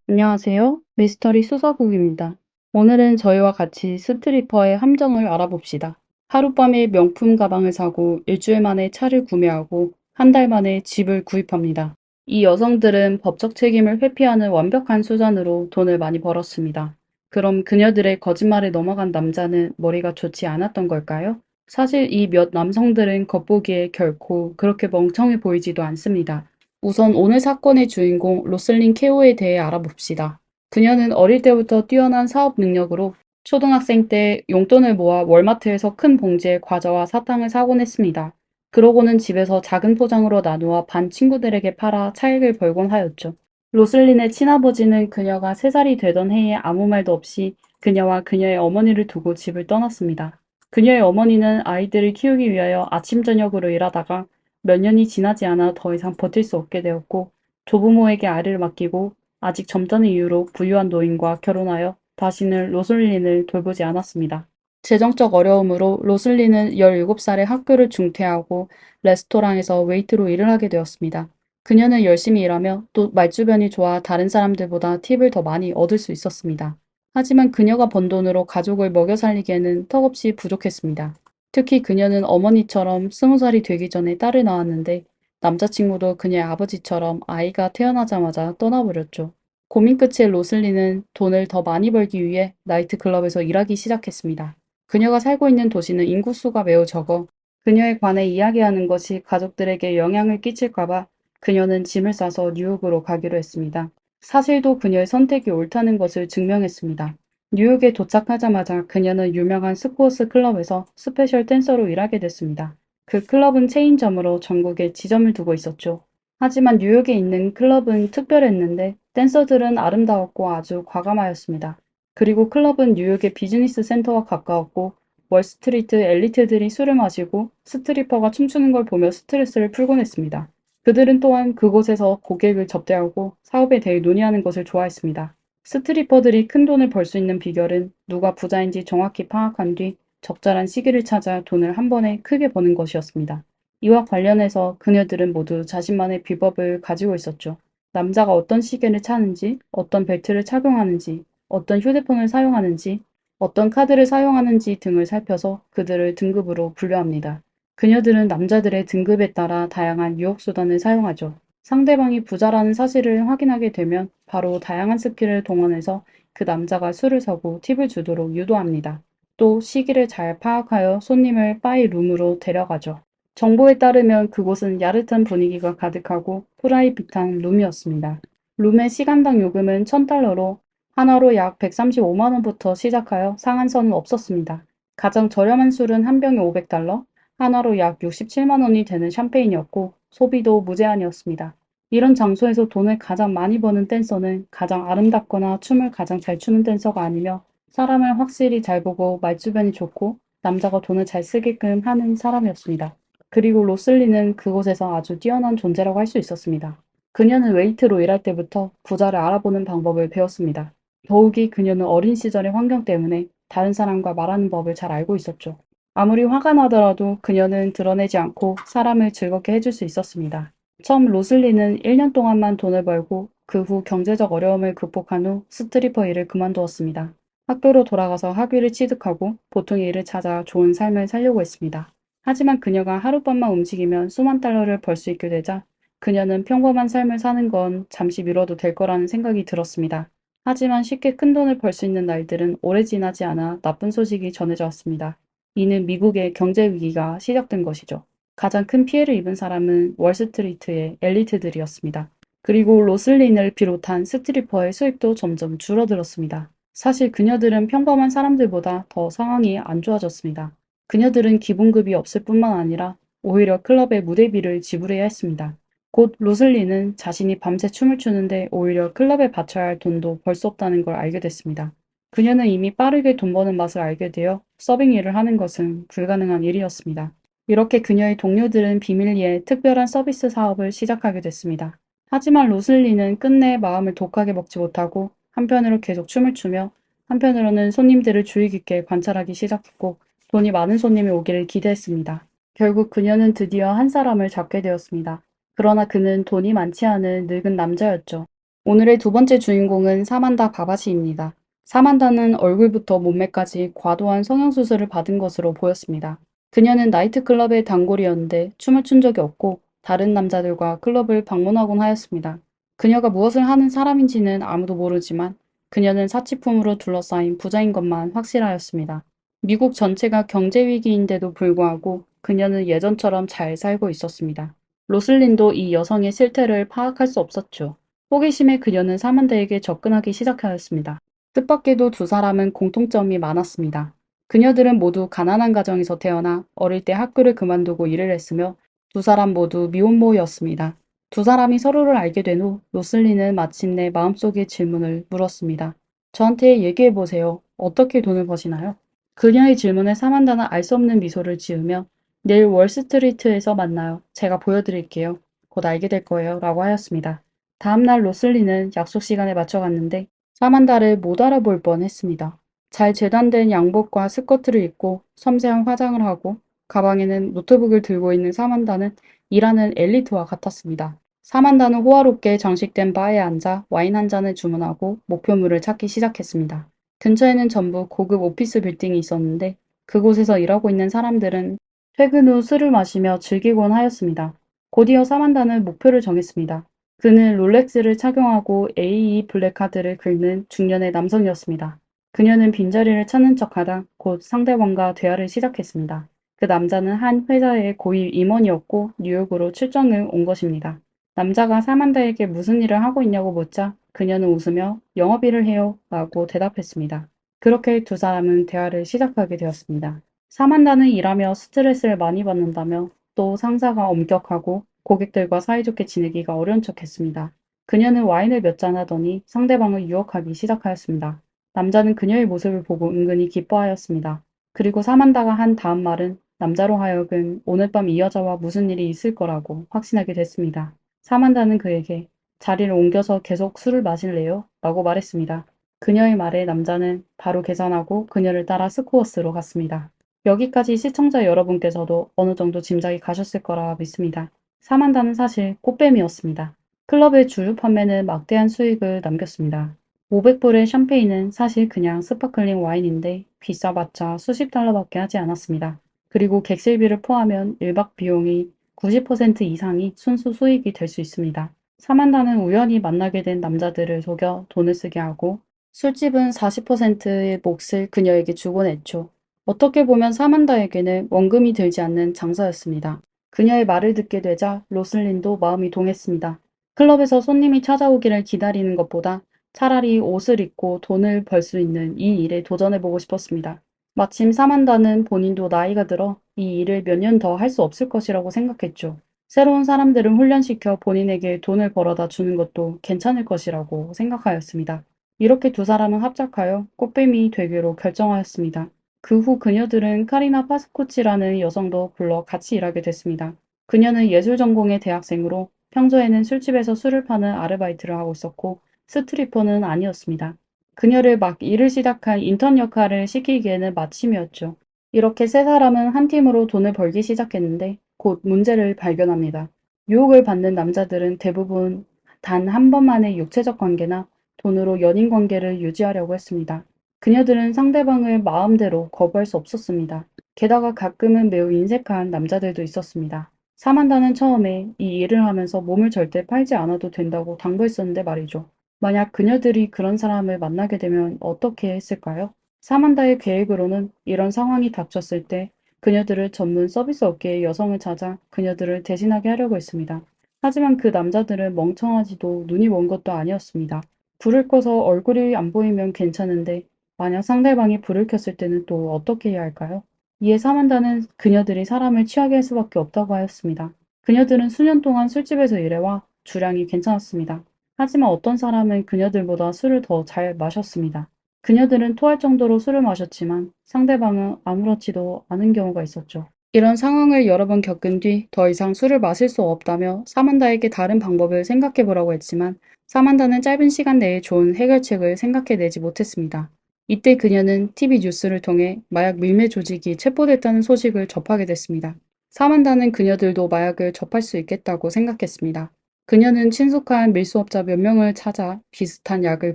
안녕하세요. 미스터리 수사국입니다. 오늘은 저희와 같이 스트리퍼의 함정을 알아봅시다. 하룻밤에 명품 가방을 사고 일주일 만에 차를 구매하고 한 달 만에 집을 구입합니다. 이 여성들은 법적 책임을 회피하는 완벽한 수단으로 돈을 많이 벌었습니다. 그럼 그녀들의 거짓말에 넘어간 남자는 머리가 좋지 않았던 걸까요? 사실 이 몇 남성들은 겉보기에 결코 그렇게 멍청해 보이지도 않습니다. 우선 오늘 사건의 주인공 로슬린 케오에 대해 알아봅시다. 그녀는 어릴 때부터 뛰어난 사업 능력으로 초등학생 때 용돈을 모아 월마트에서 큰 봉지에 과자와 사탕을 사곤 했습니다. 그러고는 집에서 작은 포장으로 나누어 반 친구들에게 팔아 차익을 벌곤 하였죠. 로슬린의 친아버지는 그녀가 3살이 되던 해에 아무 말도 없이 그녀와 그녀의 어머니를 두고 집을 떠났습니다. 그녀의 어머니는 아이들을 키우기 위하여 아침 저녁으로 일하다가 몇 년이 지나지 않아 더 이상 버틸 수 없게 되었고 조부모에게 아이를 맡기고 아직 젊다는 이유로 부유한 노인과 결혼하여 다시는 로슬린을 돌보지 않았습니다. 재정적 어려움으로 로슬린은 17살에 학교를 중퇴하고 레스토랑에서 웨이트로 일을 하게 되었습니다. 그녀는 열심히 일하며 또 말주변이 좋아 다른 사람들보다 팁을 더 많이 얻을 수 있었습니다. 하지만 그녀가 번 돈으로 가족을 먹여 살리기에는 턱없이 부족했습니다. 특히 그녀는 어머니처럼 20살이 되기 전에 딸을 낳았는데 남자친구도 그녀의 아버지처럼 아이가 태어나자마자 떠나버렸죠. 고민 끝에 로슬리는 돈을 더 많이 벌기 위해 나이트클럽에서 일하기 시작했습니다. 그녀가 살고 있는 도시는 인구수가 매우 적어 그녀에 관해 이야기하는 것이 가족들에게 영향을 끼칠까봐 그녀는 짐을 싸서 뉴욕으로 가기로 했습니다. 사실도 그녀의 선택이 옳다는 것을 증명했습니다. 뉴욕에 도착하자마자 그녀는 유명한 스포츠 클럽에서 스페셜 댄서로 일하게 됐습니다. 그 클럽은 체인점으로 전국에 지점을 두고 있었죠. 하지만 뉴욕에 있는 클럽은 특별했는데 댄서들은 아름다웠고 아주 과감하였습니다. 그리고 클럽은 뉴욕의 비즈니스 센터와 가까웠고 월스트리트 엘리트들이 술을 마시고 스트리퍼가 춤추는 걸 보며 스트레스를 풀곤 했습니다. 그들은 또한 그곳에서 고객을 접대하고 사업에 대해 논의하는 것을 좋아했습니다. 스트리퍼들이 큰 돈을 벌 수 있는 비결은 누가 부자인지 정확히 파악한 뒤 적절한 시기를 찾아 돈을 한 번에 크게 버는 것이었습니다. 이와 관련해서 그녀들은 모두 자신만의 비법을 가지고 있었죠. 남자가 어떤 시계를 차는지, 어떤 벨트를 착용하는지, 어떤 휴대폰을 사용하는지, 어떤 카드를 사용하는지 등을 살펴서 그들을 등급으로 분류합니다. 그녀들은 남자들의 등급에 따라 다양한 유혹수단을 사용하죠. 상대방이 부자라는 사실을 확인하게 되면 바로 다양한 스킬을 동원해서 그 남자가 술을 사고 팁을 주도록 유도합니다. 또 시기를 잘 파악하여 손님을 바이 룸으로 데려가죠. 정보에 따르면 그곳은 야릇한 분위기가 가득하고 프라이빗한 룸이었습니다. 룸의 시간당 요금은 $1,000로 하나로 약 135만 원부터 시작하여 상한선은 없었습니다. 가장 저렴한 술은 한 병에 $500, 하나로 약 67만 원이 되는 샴페인이었고 소비도 무제한이었습니다. 이런 장소에서 돈을 가장 많이 버는 댄서는 가장 아름답거나 춤을 가장 잘 추는 댄서가 아니며 사람을 확실히 잘 보고 말주변이 좋고 남자가 돈을 잘 쓰게끔 하는 사람이었습니다. 그리고 로슬리는 그곳에서 아주 뛰어난 존재라고 할 수 있었습니다. 그녀는 웨이트로 일할 때부터 부자를 알아보는 방법을 배웠습니다. 더욱이 그녀는 어린 시절의 환경 때문에 다른 사람과 말하는 법을 잘 알고 있었죠. 아무리 화가 나더라도 그녀는 드러내지 않고 사람을 즐겁게 해줄 수 있었습니다. 처음 로슬리는 1년 동안만 돈을 벌고 그 후 경제적 어려움을 극복한 후 스트리퍼 일을 그만두었습니다. 학교로 돌아가서 학위를 취득하고 보통의 일을 찾아 좋은 삶을 살려고 했습니다. 하지만 그녀가 하룻밤만 움직이면 수만 달러를 벌 수 있게 되자 그녀는 평범한 삶을 사는 건 잠시 미뤄도 될 거라는 생각이 들었습니다. 하지만 쉽게 큰 돈을 벌 수 있는 날들은 오래 지나지 않아 나쁜 소식이 전해져 왔습니다. 이는 미국의 경제 위기가 시작된 것이죠. 가장 큰 피해를 입은 사람은 월스트리트의 엘리트들이었습니다. 그리고 로슬린을 비롯한 스트리퍼의 수입도 점점 줄어들었습니다. 사실 그녀들은 평범한 사람들보다 더 상황이 안 좋아졌습니다. 그녀들은 기본급이 없을 뿐만 아니라 오히려 클럽의 무대비를 지불해야 했습니다. 곧 로슬리는 자신이 밤새 춤을 추는데 오히려 클럽에 바쳐야 할 돈도 벌 수 없다는 걸 알게 됐습니다. 그녀는 이미 빠르게 돈 버는 맛을 알게 되어 서빙 일을 하는 것은 불가능한 일이었습니다. 이렇게 그녀의 동료들은 비밀리에 특별한 서비스 사업을 시작하게 됐습니다. 하지만 로슬리는 끝내 마음을 독하게 먹지 못하고 한편으로 계속 춤을 추며 한편으로는 손님들을 주의 깊게 관찰하기 시작했고 돈이 많은 손님이 오기를 기대했습니다. 결국 그녀는 드디어 한 사람을 잡게 되었습니다. 그러나 그는 돈이 많지 않은 늙은 남자였죠. 오늘의 두 번째 주인공은 사만다 바바시입니다. 사만다는 얼굴부터 몸매까지 과도한 성형수술을 받은 것으로 보였습니다. 그녀는 나이트클럽의 단골이었는데 춤을 춘 적이 없고 다른 남자들과 클럽을 방문하곤 하였습니다. 그녀가 무엇을 하는 사람인지는 아무도 모르지만 그녀는 사치품으로 둘러싸인 부자인 것만 확실하였습니다. 미국 전체가 경제 위기인데도 불구하고 그녀는 예전처럼 잘 살고 있었습니다. 로슬린도 이 여성의 실태를 파악할 수 없었죠. 호기심에 그녀는 사만다에게 접근하기 시작하였습니다. 뜻밖에도 두 사람은 공통점이 많았습니다. 그녀들은 모두 가난한 가정에서 태어나 어릴 때 학교를 그만두고 일을 했으며 두 사람 모두 미혼모였습니다. 두 사람이 서로를 알게 된 후 로슬리는 마침내 마음속의 질문을 물었습니다. 저한테 얘기해보세요. 어떻게 돈을 버시나요? 그녀의 질문에 사만다는 알 수 없는 미소를 지으며 내일 월스트리트에서 만나요. 제가 보여드릴게요. 곧 알게 될 거예요. 라고 하였습니다. 다음날 로슬리는 약속 시간에 맞춰갔는데 사만다를 못 알아볼 뻔했습니다. 잘 재단된 양복과 스커트를 입고 섬세한 화장을 하고 가방에는 노트북을 들고 있는 사만다는 일하는 엘리트와 같았습니다. 사만다는 호화롭게 장식된 바에 앉아 와인 한 잔을 주문하고 목표물을 찾기 시작했습니다. 근처에는 전부 고급 오피스 빌딩이 있었는데 그곳에서 일하고 있는 사람들은 퇴근 후 술을 마시며 즐기곤 하였습니다. 곧이어 사만다는 목표를 정했습니다. 그는 롤렉스를 착용하고 AE 블랙카드를 긁는 중년의 남성이었습니다. 그녀는 빈자리를 찾는 척하다 곧 상대방과 대화를 시작했습니다. 그 남자는 한 회사의 고위 임원이었고 뉴욕으로 출장을 온 것입니다. 남자가 사만다에게 무슨 일을 하고 있냐고 묻자 그녀는 웃으며 영업일을 해요 라고 대답했습니다. 그렇게 두 사람은 대화를 시작하게 되었습니다. 사만다는 일하며 스트레스를 많이 받는다며 또 상사가 엄격하고 고객들과 사이좋게 지내기가 어려운 척했습니다. 그녀는 와인을 몇 잔 하더니 상대방을 유혹하기 시작하였습니다. 남자는 그녀의 모습을 보고 은근히 기뻐하였습니다. 그리고 사만다가 한 다음 말은 남자로 하여금 오늘 밤 이 여자와 무슨 일이 있을 거라고 확신하게 됐습니다. 사만다는 그에게 자리를 옮겨서 계속 술을 마실래요? 라고 말했습니다. 그녀의 말에 남자는 바로 계산하고 그녀를 따라 스코어스로 갔습니다. 여기까지 시청자 여러분께서도 어느 정도 짐작이 가셨을 거라 믿습니다. 사만다는 사실 꽃뱀이었습니다. 클럽의 주류 판매는 막대한 수익을 남겼습니다. 500불의 샴페인은 사실 그냥 스파클링 와인인데 비싸봤자 수십 달러밖에 하지 않았습니다. 그리고 객실비를 포함하면 1박 비용이 90% 이상이 순수 수익이 될 수 있습니다. 사만다는 우연히 만나게 된 남자들을 속여 돈을 쓰게 하고 술집은 40%의 몫을 그녀에게 주곤 했죠. 어떻게 보면 사만다에게는 원금이 들지 않는 장사였습니다. 그녀의 말을 듣게 되자 로슬린도 마음이 동했습니다. 클럽에서 손님이 찾아오기를 기다리는 것보다 차라리 옷을 입고 돈을 벌 수 있는 이 일에 도전해보고 싶었습니다. 마침 사만다는 본인도 나이가 들어 이 일을 몇 년 더 할 수 없을 것이라고 생각했죠. 새로운 사람들을 훈련시켜 본인에게 돈을 벌어다 주는 것도 괜찮을 것이라고 생각하였습니다. 이렇게 두 사람은 합작하여 꽃뱀이 되기로 결정하였습니다. 그 후 그녀들은 카리나 파스코치라는 여성도 불러 같이 일하게 됐습니다. 그녀는 예술 전공의 대학생으로 평소에는 술집에서 술을 파는 아르바이트를 하고 있었고 스트리퍼는 아니었습니다. 그녀를 막 일을 시작한 인턴 역할을 시키기에는 마침이었죠. 이렇게 세 사람은 한 팀으로 돈을 벌기 시작했는데 곧 문제를 발견합니다. 유혹을 받는 남자들은 대부분 단 한 번만의 육체적 관계나 돈으로 연인 관계를 유지하려고 했습니다. 그녀들은 상대방을 마음대로 거부할 수 없었습니다. 게다가 가끔은 매우 인색한 남자들도 있었습니다. 사만다는 처음에 이 일을 하면서 몸을 절대 팔지 않아도 된다고 당부했었는데 말이죠. 만약 그녀들이 그런 사람을 만나게 되면 어떻게 했을까요? 사만다의 계획으로는 이런 상황이 닥쳤을 때 그녀들을 전문 서비스 업계의 여성을 찾아 그녀들을 대신하게 하려고 했습니다. 하지만 그 남자들은 멍청하지도 눈이 먼 것도 아니었습니다. 불을 꺼서 얼굴이 안 보이면 괜찮은데 만약 상대방이 불을 켰을 때는 또 어떻게 해야 할까요? 이에 사만다는 그녀들이 사람을 취하게 할 수밖에 없다고 하였습니다. 그녀들은 수년 동안 술집에서 일해와 주량이 괜찮았습니다. 하지만 어떤 사람은 그녀들보다 술을 더 잘 마셨습니다. 그녀들은 토할 정도로 술을 마셨지만 상대방은 아무렇지도 않은 경우가 있었죠. 이런 상황을 여러 번 겪은 뒤 더 이상 술을 마실 수 없다며 사만다에게 다른 방법을 생각해 보라고 했지만 사만다는 짧은 시간 내에 좋은 해결책을 생각해내지 못했습니다. 이때 그녀는 TV 뉴스를 통해 마약 밀매 조직이 체포됐다는 소식을 접하게 됐습니다. 사만다는 그녀들도 마약을 접할 수 있겠다고 생각했습니다. 그녀는 친숙한 밀수업자 몇 명을 찾아 비슷한 약을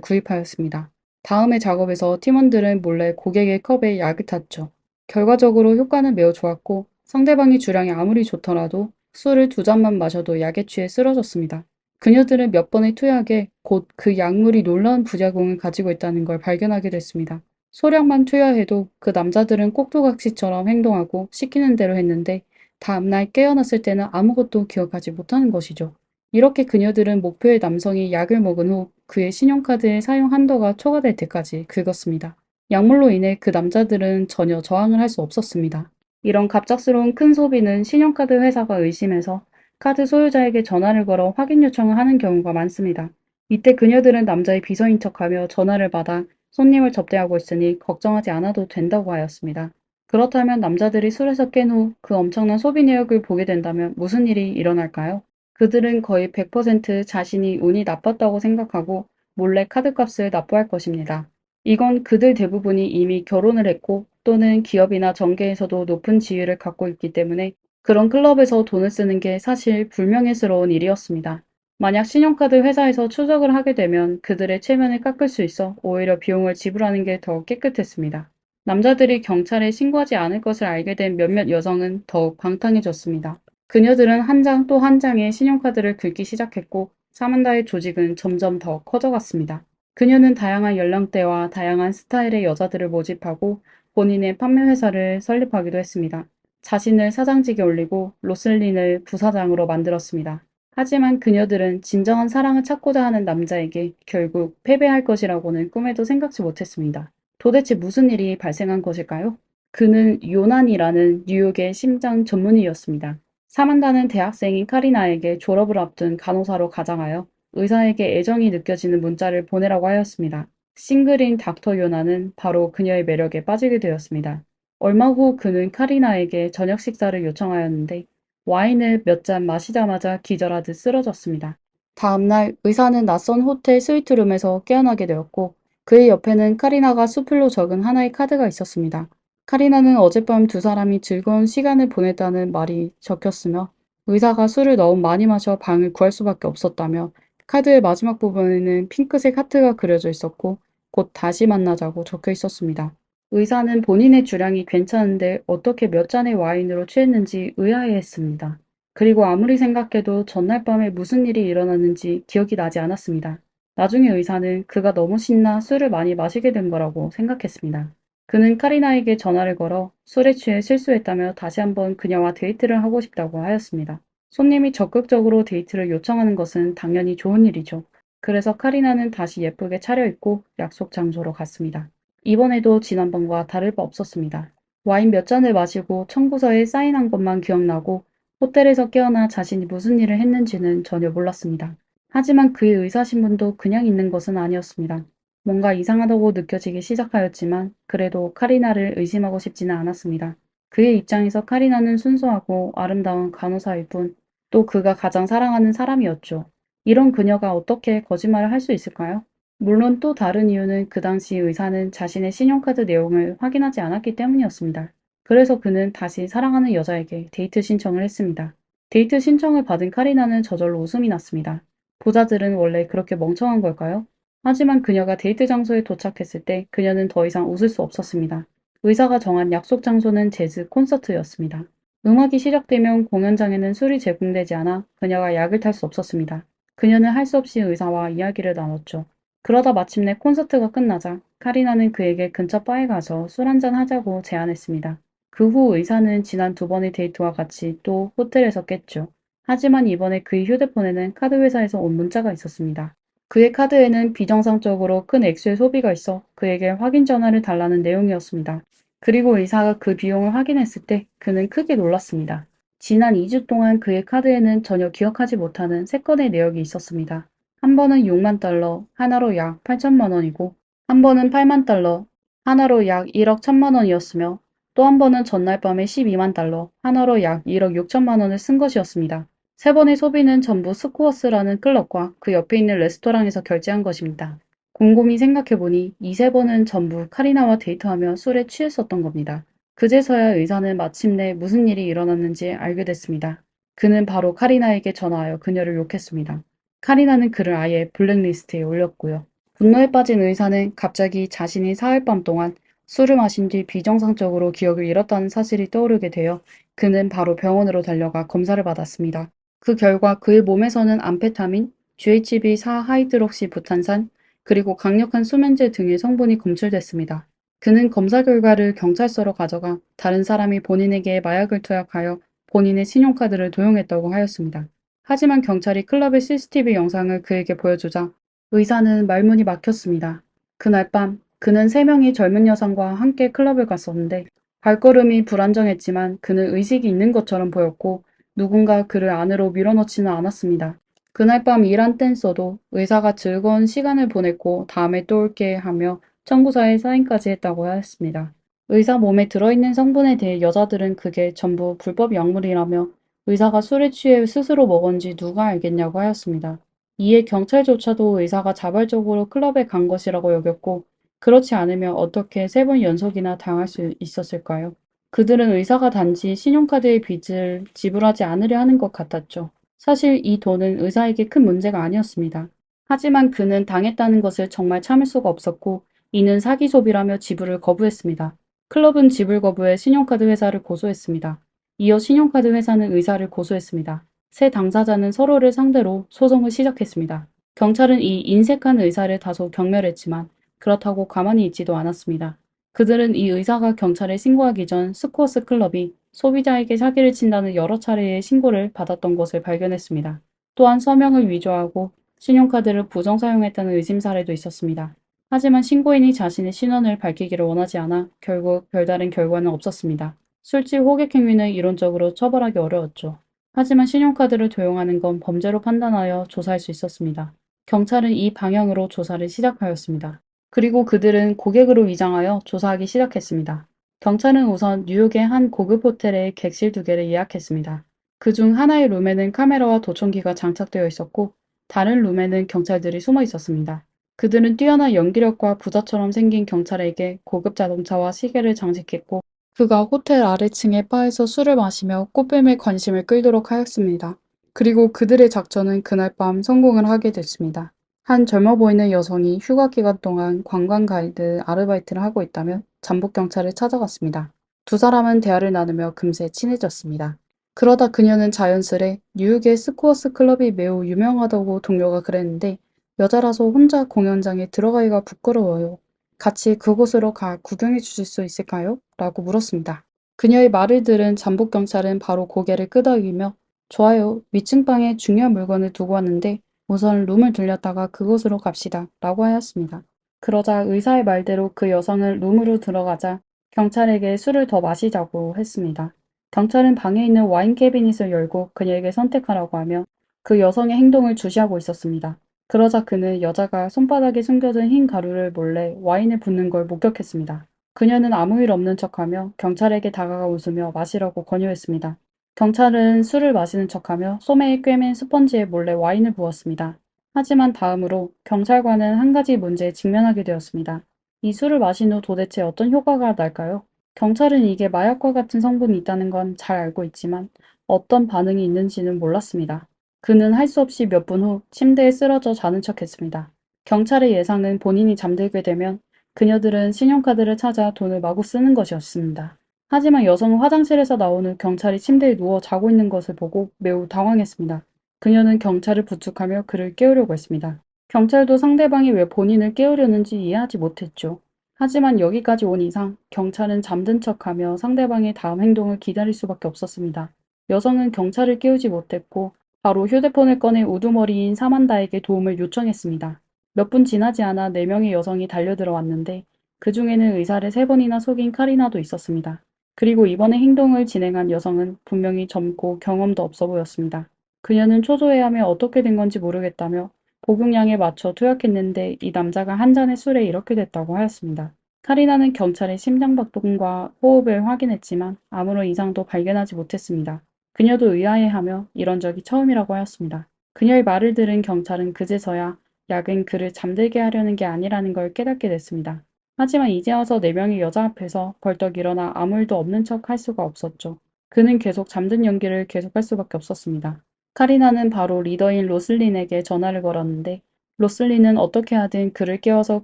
구입하였습니다. 다음의 작업에서 팀원들은 몰래 고객의 컵에 약을 탔죠. 결과적으로 효과는 매우 좋았고 상대방의 주량이 아무리 좋더라도 술을 두 잔만 마셔도 약에 취해 쓰러졌습니다. 그녀들은 몇 번의 투약에 곧 그 약물이 놀라운 부작용을 가지고 있다는 걸 발견하게 됐습니다. 소량만 투여해도 그 남자들은 꼭두각시처럼 행동하고 시키는 대로 했는데 다음날 깨어났을 때는 아무것도 기억하지 못하는 것이죠. 이렇게 그녀들은 목표의 남성이 약을 먹은 후 그의 신용카드의 사용 한도가 초과될 때까지 긁었습니다. 약물로 인해 그 남자들은 전혀 저항을 할 수 없었습니다. 이런 갑작스러운 큰 소비는 신용카드 회사가 의심해서 카드 소유자에게 전화를 걸어 확인 요청을 하는 경우가 많습니다. 이때 그녀들은 남자의 비서인 척하며 전화를 받아 손님을 접대하고 있으니 걱정하지 않아도 된다고 하였습니다. 그렇다면 남자들이 술에서 깬 후 그 엄청난 소비 내역을 보게 된다면 무슨 일이 일어날까요? 그들은 거의 100% 자신이 운이 나빴다고 생각하고 몰래 카드값을 납부할 것입니다. 이건 그들 대부분이 이미 결혼을 했고 또는 기업이나 정계에서도 높은 지위를 갖고 있기 때문에 그런 클럽에서 돈을 쓰는 게 사실 불명예스러운 일이었습니다. 만약 신용카드 회사에서 추적을 하게 되면 그들의 체면을 깎을 수 있어 오히려 비용을 지불하는 게 더 깨끗했습니다. 남자들이 경찰에 신고하지 않을 것을 알게 된 몇몇 여성은 더욱 방탕해졌습니다. 그녀들은 한 장 또 한 장의 신용카드를 긁기 시작했고 사만다의 조직은 점점 더 커져갔습니다. 그녀는 다양한 연령대와 다양한 스타일의 여자들을 모집하고 본인의 판매 회사를 설립하기도 했습니다. 자신을 사장직에 올리고 로슬린을 부사장으로 만들었습니다. 하지만 그녀들은 진정한 사랑을 찾고자 하는 남자에게 결국 패배할 것이라고는 꿈에도 생각지 못했습니다. 도대체 무슨 일이 발생한 것일까요? 그는 요난이라는 뉴욕의 심장 전문의였습니다. 사만다는 대학생인 카리나에게 졸업을 앞둔 간호사로 가장하여 의사에게 애정이 느껴지는 문자를 보내라고 하였습니다. 싱글인 닥터 요나는 바로 그녀의 매력에 빠지게 되었습니다. 얼마 후 그는 카리나에게 저녁 식사를 요청하였는데 와인을 몇 잔 마시자마자 기절하듯 쓰러졌습니다. 다음날 의사는 낯선 호텔 스위트룸에서 깨어나게 되었고 그의 옆에는 카리나가 수필로 적은 하나의 카드가 있었습니다. 카리나는 어젯밤 두 사람이 즐거운 시간을 보냈다는 말이 적혔으며 의사가 술을 너무 많이 마셔 방을 구할 수밖에 없었다며 카드의 마지막 부분에는 핑크색 하트가 그려져 있었고 곧 다시 만나자고 적혀 있었습니다. 의사는 본인의 주량이 괜찮은데 어떻게 몇 잔의 와인으로 취했는지 의아해했습니다. 그리고 아무리 생각해도 전날 밤에 무슨 일이 일어났는지 기억이 나지 않았습니다. 나중에 의사는 그가 너무 신나 술을 많이 마시게 된 거라고 생각했습니다. 그는 카리나에게 전화를 걸어 술에 취해 실수했다며 다시 한번 그녀와 데이트를 하고 싶다고 하였습니다. 손님이 적극적으로 데이트를 요청하는 것은 당연히 좋은 일이죠. 그래서 카리나는 다시 예쁘게 차려입고 약속 장소로 갔습니다. 이번에도 지난번과 다를 바 없었습니다. 와인 몇 잔을 마시고 청구서에 사인한 것만 기억나고 호텔에서 깨어나 자신이 무슨 일을 했는지는 전혀 몰랐습니다. 하지만 그의 의사신분도 그냥 있는 것은 아니었습니다. 뭔가 이상하다고 느껴지기 시작하였지만 그래도 카리나를 의심하고 싶지는 않았습니다. 그의 입장에서 카리나는 순수하고 아름다운 간호사일 뿐, 또 그가 가장 사랑하는 사람이었죠. 이런 그녀가 어떻게 거짓말을 할 수 있을까요? 물론 또 다른 이유는 그 당시 의사는 자신의 신용카드 내용을 확인하지 않았기 때문이었습니다. 그래서 그는 다시 사랑하는 여자에게 데이트 신청을 했습니다. 데이트 신청을 받은 카리나는 저절로 웃음이 났습니다. 보자들은 원래 그렇게 멍청한 걸까요? 하지만 그녀가 데이트 장소에 도착했을 때 그녀는 더 이상 웃을 수 없었습니다. 의사가 정한 약속 장소는 재즈 콘서트였습니다. 음악이 시작되면 공연장에는 술이 제공되지 않아 그녀가 약을 탈 수 없었습니다. 그녀는 할 수 없이 의사와 이야기를 나눴죠. 그러다 마침내 콘서트가 끝나자 카리나는 그에게 근처 바에 가서 술 한잔 하자고 제안했습니다. 그 후 의사는 지난 두 번의 데이트와 같이 또 호텔에서 깼죠. 하지만 이번에 그의 휴대폰에는 카드 회사에서 온 문자가 있었습니다. 그의 카드에는 비정상적으로 큰 액수의 소비가 있어 그에게 확인 전화를 달라는 내용이었습니다. 그리고 의사가 그 비용을 확인했을 때 그는 크게 놀랐습니다. 지난 2주 동안 그의 카드에는 전혀 기억하지 못하는 세 건의 내역이 있었습니다. 한 번은 6만 달러, 하나로 약 8천만 원이고, 한 번은 8만 달러, 하나로 약 1억 1천만 원이었으며, 또 한 번은 전날 밤에 12만 달러, 하나로 약 1억 6천만 원을 쓴 것이었습니다. 세 번의 소비는 전부 스코어스라는 클럽과 그 옆에 있는 레스토랑에서 결제한 것입니다. 곰곰이 생각해보니 이 세 번은 전부 카리나와 데이트하며 술에 취했었던 겁니다. 그제서야 의사는 마침내 무슨 일이 일어났는지 알게 됐습니다. 그는 바로 카리나에게 전화하여 그녀를 욕했습니다. 카리나는 그를 아예 블랙리스트에 올렸고요. 분노에 빠진 의사는 갑자기 자신이 사흘 밤 동안 술을 마신 뒤 비정상적으로 기억을 잃었다는 사실이 떠오르게 되어 그는 바로 병원으로 달려가 검사를 받았습니다. 그 결과 그의 몸에서는 암페타민, GHB4 하이드록시 부탄산, 그리고 강력한 수면제 등의 성분이 검출됐습니다. 그는 검사 결과를 경찰서로 가져가 다른 사람이 본인에게 마약을 투약하여 본인의 신용카드를 도용했다고 하였습니다. 하지만 경찰이 클럽의 CCTV 영상을 그에게 보여주자 의사는 말문이 막혔습니다. 그날 밤 그는 3명의 젊은 여성과 함께 클럽을 갔었는데 발걸음이 불안정했지만 그는 의식이 있는 것처럼 보였고 누군가 그를 안으로 밀어넣지는 않았습니다. 그날 밤 일한 댄서도 의사가 즐거운 시간을 보냈고 다음에 또 올게 하며 청구서에 사인까지 했다고 하였습니다. 의사 몸에 들어있는 성분에 대해 여자들은 그게 전부 불법 약물이라며 의사가 술에 취해 스스로 먹은지 누가 알겠냐고 하였습니다. 이에 경찰조차도 의사가 자발적으로 클럽에 간 것이라고 여겼고 그렇지 않으면 어떻게 3번 연속이나 당할 수 있었을까요? 그들은 의사가 단지 신용카드의 빚을 지불하지 않으려 하는 것 같았죠. 사실 이 돈은 의사에게 큰 문제가 아니었습니다. 하지만 그는 당했다는 것을 정말 참을 수가 없었고 이는 사기 소비라며 지불을 거부했습니다. 클럽은 지불 거부해 신용카드 회사를 고소했습니다. 이어 신용카드 회사는 의사를 고소했습니다. 세 당사자는 서로를 상대로 소송을 시작했습니다. 경찰은 이 인색한 의사를 다소 경멸했지만 그렇다고 가만히 있지도 않았습니다. 그들은 이 의사가 경찰에 신고하기 전 스코어스 클럽이 소비자에게 사기를 친다는 여러 차례의 신고를 받았던 것을 발견했습니다. 또한 서명을 위조하고 신용카드를 부정 사용했다는 의심 사례도 있었습니다. 하지만 신고인이 자신의 신원을 밝히기를 원하지 않아 결국 별다른 결과는 없었습니다. 술집 호객 행위는 이론적으로 처벌하기 어려웠죠. 하지만 신용카드를 도용하는 건 범죄로 판단하여 조사할 수 있었습니다. 경찰은 이 방향으로 조사를 시작하였습니다. 그리고 그들은 고객으로 위장하여 조사하기 시작했습니다. 경찰은 우선 뉴욕의 한 고급 호텔에 객실 2개를 예약했습니다. 그중 하나의 룸에는 카메라와 도청기가 장착되어 있었고 다른 룸에는 경찰들이 숨어 있었습니다. 그들은 뛰어난 연기력과 부자처럼 생긴 경찰에게 고급 자동차와 시계를 장식했고 그가 호텔 아래층의 바에서 술을 마시며 꽃뱀의 관심을 끌도록 하였습니다. 그리고 그들의 작전은 그날 밤 성공을 하게 됐습니다. 한 젊어 보이는 여성이 휴가 기간 동안 관광 가이드 아르바이트를 하고 있다며 잠복 경찰을 찾아갔습니다. 두 사람은 대화를 나누며 금세 친해졌습니다. 그러다 그녀는 자연스레 뉴욕의 스코어스 클럽이 매우 유명하다고 동료가 그랬는데 여자라서 혼자 공연장에 들어가기가 부끄러워요. 같이 그곳으로 가 구경해 주실 수 있을까요? 라고 물었습니다. 그녀의 말을 들은 잠복 경찰은 바로 고개를 끄덕이며 좋아요. 위층 방에 중요한 물건을 두고 왔는데 우선 룸을 들렸다가 그곳으로 갑시다. 라고 하였습니다. 그러자 의사의 말대로 그 여성은 룸으로 들어가자 경찰에게 술을 더 마시자고 했습니다. 경찰은 방에 있는 와인 캐비닛을 열고 그녀에게 선택하라고 하며 그 여성의 행동을 주시하고 있었습니다. 그러자 그는 여자가 손바닥에 숨겨둔 흰 가루를 몰래 와인에 붓는 걸 목격했습니다. 그녀는 아무 일 없는 척하며 경찰에게 다가가 웃으며 마시라고 권유했습니다. 경찰은 술을 마시는 척하며 소매에 꿰맨 스펀지에 몰래 와인을 부었습니다. 하지만 다음으로 경찰관은 한 가지 문제에 직면하게 되었습니다. 이 술을 마신 후 도대체 어떤 효과가 날까요? 경찰은 이게 마약과 같은 성분이 있다는 건 잘 알고 있지만 어떤 반응이 있는지는 몰랐습니다. 그는 할 수 없이 몇 분 후 침대에 쓰러져 자는 척했습니다. 경찰의 예상은 본인이 잠들게 되면 그녀들은 신용카드를 찾아 돈을 마구 쓰는 것이었습니다. 하지만 여성은 화장실에서 나온 후 경찰이 침대에 누워 자고 있는 것을 보고 매우 당황했습니다. 그녀는 경찰을 부축하며 그를 깨우려고 했습니다. 경찰도 상대방이 왜 본인을 깨우려는지 이해하지 못했죠. 하지만 여기까지 온 이상 경찰은 잠든 척하며 상대방의 다음 행동을 기다릴 수밖에 없었습니다. 여성은 경찰을 깨우지 못했고 바로 휴대폰을 꺼내 우두머리인 사만다에게 도움을 요청했습니다. 몇 분 지나지 않아 4명의 여성이 달려들어왔는데 그 중에는 의사를 3번이나 속인 카리나도 있었습니다. 그리고 이번에 행동을 진행한 여성은 분명히 젊고 경험도 없어 보였습니다. 그녀는 초조해하며 어떻게 된 건지 모르겠다며 복용량에 맞춰 투약했는데 이 남자가 한 잔의 술에 이렇게 됐다고 하였습니다. 카리나는 경찰의 심장박동과 호흡을 확인했지만 아무런 이상도 발견하지 못했습니다. 그녀도 의아해하며 이런 적이 처음이라고 하였습니다. 그녀의 말을 들은 경찰은 그제서야 약은 그를 잠들게 하려는 게 아니라는 걸 깨닫게 됐습니다. 하지만 이제 와서 4명의 여자 앞에서 벌떡 일어나 아무 일도 없는 척 할 수가 없었죠. 그는 계속 잠든 연기를 계속할 수밖에 없었습니다. 카리나는 바로 리더인 로슬린에게 전화를 걸었는데 로슬린은 어떻게 하든 그를 깨워서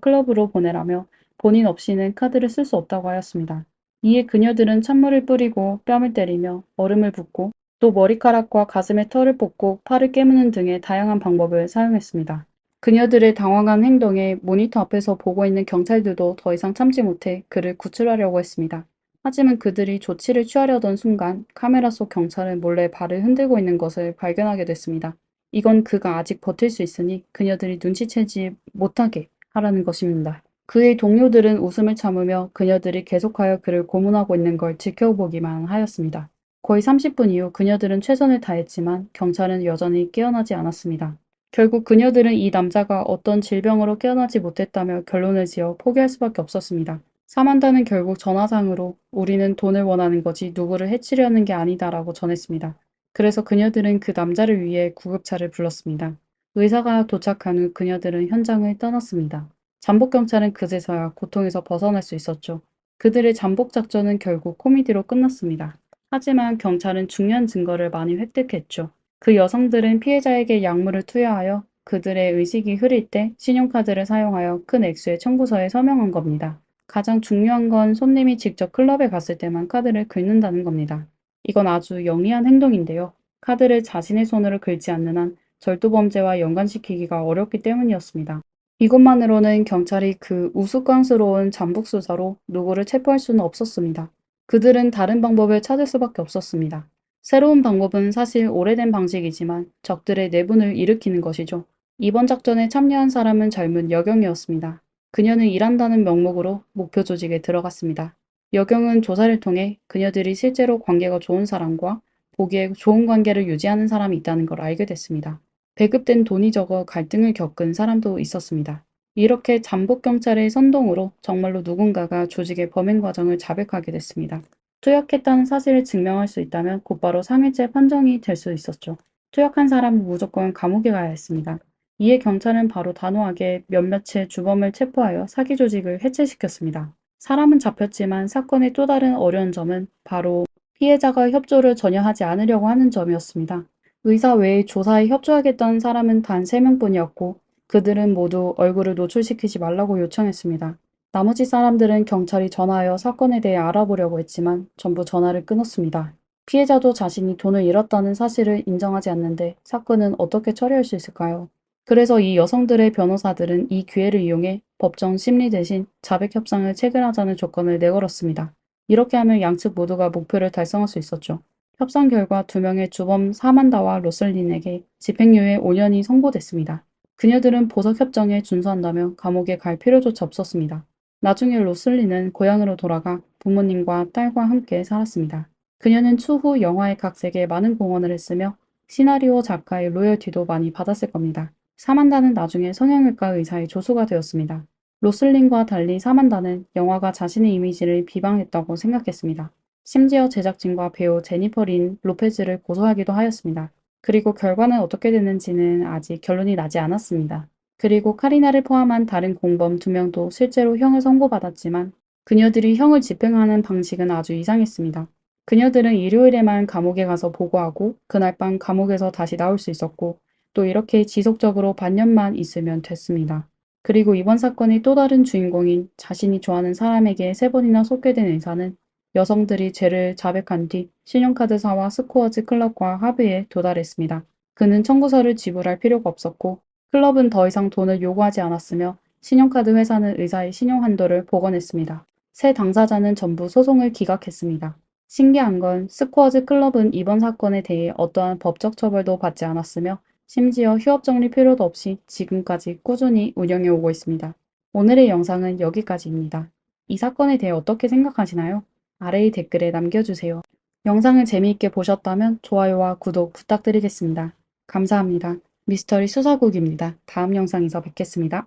클럽으로 보내라며 본인 없이는 카드를 쓸 수 없다고 하였습니다. 이에 그녀들은 찬물을 뿌리고 뺨을 때리며 얼음을 붓고 또 머리카락과 가슴의 털을 뽑고 팔을 깨무는 등의 다양한 방법을 사용했습니다. 그녀들의 당황한 행동에 모니터 앞에서 보고 있는 경찰들도 더 이상 참지 못해 그를 구출하려고 했습니다. 하지만 그들이 조치를 취하려던 순간 카메라 속 경찰은 몰래 발을 흔들고 있는 것을 발견하게 됐습니다. 이건 그가 아직 버틸 수 있으니 그녀들이 눈치채지 못하게 하라는 것입니다. 그의 동료들은 웃음을 참으며 그녀들이 계속하여 그를 고문하고 있는 걸 지켜보기만 하였습니다. 거의 30분 이후 그녀들은 최선을 다했지만 경찰은 여전히 깨어나지 않았습니다. 결국 그녀들은 이 남자가 어떤 질병으로 깨어나지 못했다며 결론을 지어 포기할 수밖에 없었습니다. 사만다는 결국 전화상으로 우리는 돈을 원하는 거지 누구를 해치려는 게 아니다라고 전했습니다. 그래서 그녀들은 그 남자를 위해 구급차를 불렀습니다. 의사가 도착한 후 그녀들은 현장을 떠났습니다. 잠복경찰은 그제서야 고통에서 벗어날 수 있었죠. 그들의 잠복 작전은 결국 코미디로 끝났습니다. 하지만 경찰은 중요한 증거를 많이 획득했죠. 그 여성들은 피해자에게 약물을 투여하여 그들의 의식이 흐릴 때 신용카드를 사용하여 큰 액수의 청구서에 서명한 겁니다. 가장 중요한 건 손님이 직접 클럽에 갔을 때만 카드를 긁는다는 겁니다. 이건 아주 영리한 행동인데요. 카드를 자신의 손으로 긁지 않는 한 절도범죄와 연관시키기가 어렵기 때문이었습니다. 이것만으로는 경찰이 그 우스꽝스러운 잠복 수사로 누구를 체포할 수는 없었습니다. 그들은 다른 방법을 찾을 수밖에 없었습니다. 새로운 방법은 사실 오래된 방식이지만 적들의 내분을 일으키는 것이죠. 이번 작전에 참여한 사람은 젊은 여경이었습니다. 그녀는 일한다는 명목으로 목표 조직에 들어갔습니다. 여경은 조사를 통해 그녀들이 실제로 관계가 좋은 사람과 보기에 좋은 관계를 유지하는 사람이 있다는 걸 알게 됐습니다. 배급된 돈이 적어 갈등을 겪은 사람도 있었습니다. 이렇게 잠복경찰의 선동으로 정말로 누군가가 조직의 범행 과정을 자백하게 됐습니다. 투약했다는 사실을 증명할 수 있다면 곧바로 상해죄 판정이 될 수 있었죠. 투약한 사람은 무조건 감옥에 가야 했습니다. 이에 경찰은 바로 단호하게 몇몇의 주범을 체포하여 사기 조직을 해체시켰습니다. 사람은 잡혔지만 사건의 또 다른 어려운 점은 바로 피해자가 협조를 전혀 하지 않으려고 하는 점이었습니다. 의사 외에 조사에 협조하겠다는 사람은 단 3명뿐이었고 그들은 모두 얼굴을 노출시키지 말라고 요청했습니다. 나머지 사람들은 경찰이 전화하여 사건에 대해 알아보려고 했지만 전부 전화를 끊었습니다. 피해자도 자신이 돈을 잃었다는 사실을 인정하지 않는데 사건은 어떻게 처리할 수 있을까요? 그래서 이 여성들의 변호사들은 이 기회를 이용해 법정 심리 대신 자백 협상을 체결하자는 조건을 내걸었습니다. 이렇게 하면 양측 모두가 목표를 달성할 수 있었죠. 협상 결과 2명의 주범 사만다와 로슬린에게 집행유예 5년이 선고됐습니다. 그녀들은 보석 협정에 준수한다며 감옥에 갈 필요조차 없었습니다. 나중에 로슬린은 고향으로 돌아가 부모님과 딸과 함께 살았습니다. 그녀는 추후 영화의 각색에 많은 공헌을 했으며 시나리오 작가의 로열티도 많이 받았을 겁니다. 사만다는 나중에 성형외과 의사의 조수가 되었습니다. 로슬린과 달리 사만다는 영화가 자신의 이미지를 비방했다고 생각했습니다. 심지어 제작진과 배우 제니퍼 린 로페즈를 고소하기도 하였습니다. 그리고 결과는 어떻게 됐는지는 아직 결론이 나지 않았습니다. 그리고 카리나를 포함한 다른 공범 2명도 실제로 형을 선고받았지만 그녀들이 형을 집행하는 방식은 아주 이상했습니다. 그녀들은 일요일에만 감옥에 가서 보고하고 그날 밤 감옥에서 다시 나올 수 있었고 또 이렇게 지속적으로 반년만 있으면 됐습니다. 그리고 이번 사건의 또 다른 주인공인 자신이 좋아하는 사람에게 3번이나 속게 된 의사는 여성들이 죄를 자백한 뒤 신용카드사와 스코어즈 클럽과 합의에 도달했습니다. 그는 청구서를 지불할 필요가 없었고 클럽은 더 이상 돈을 요구하지 않았으며 신용카드 회사는 의사의 신용 한도를 복원했습니다. 세 당사자는 전부 소송을 기각했습니다. 신기한 건 스코어즈 클럽은 이번 사건에 대해 어떠한 법적 처벌도 받지 않았으며 심지어 휴업 정리 필요도 없이 지금까지 꾸준히 운영해 오고 있습니다. 오늘의 영상은 여기까지입니다. 이 사건에 대해 어떻게 생각하시나요? 아래의 댓글에 남겨주세요. 영상을 재미있게 보셨다면 좋아요와 구독 부탁드리겠습니다. 감사합니다. 미스터리 수사국입니다. 다음 영상에서 뵙겠습니다.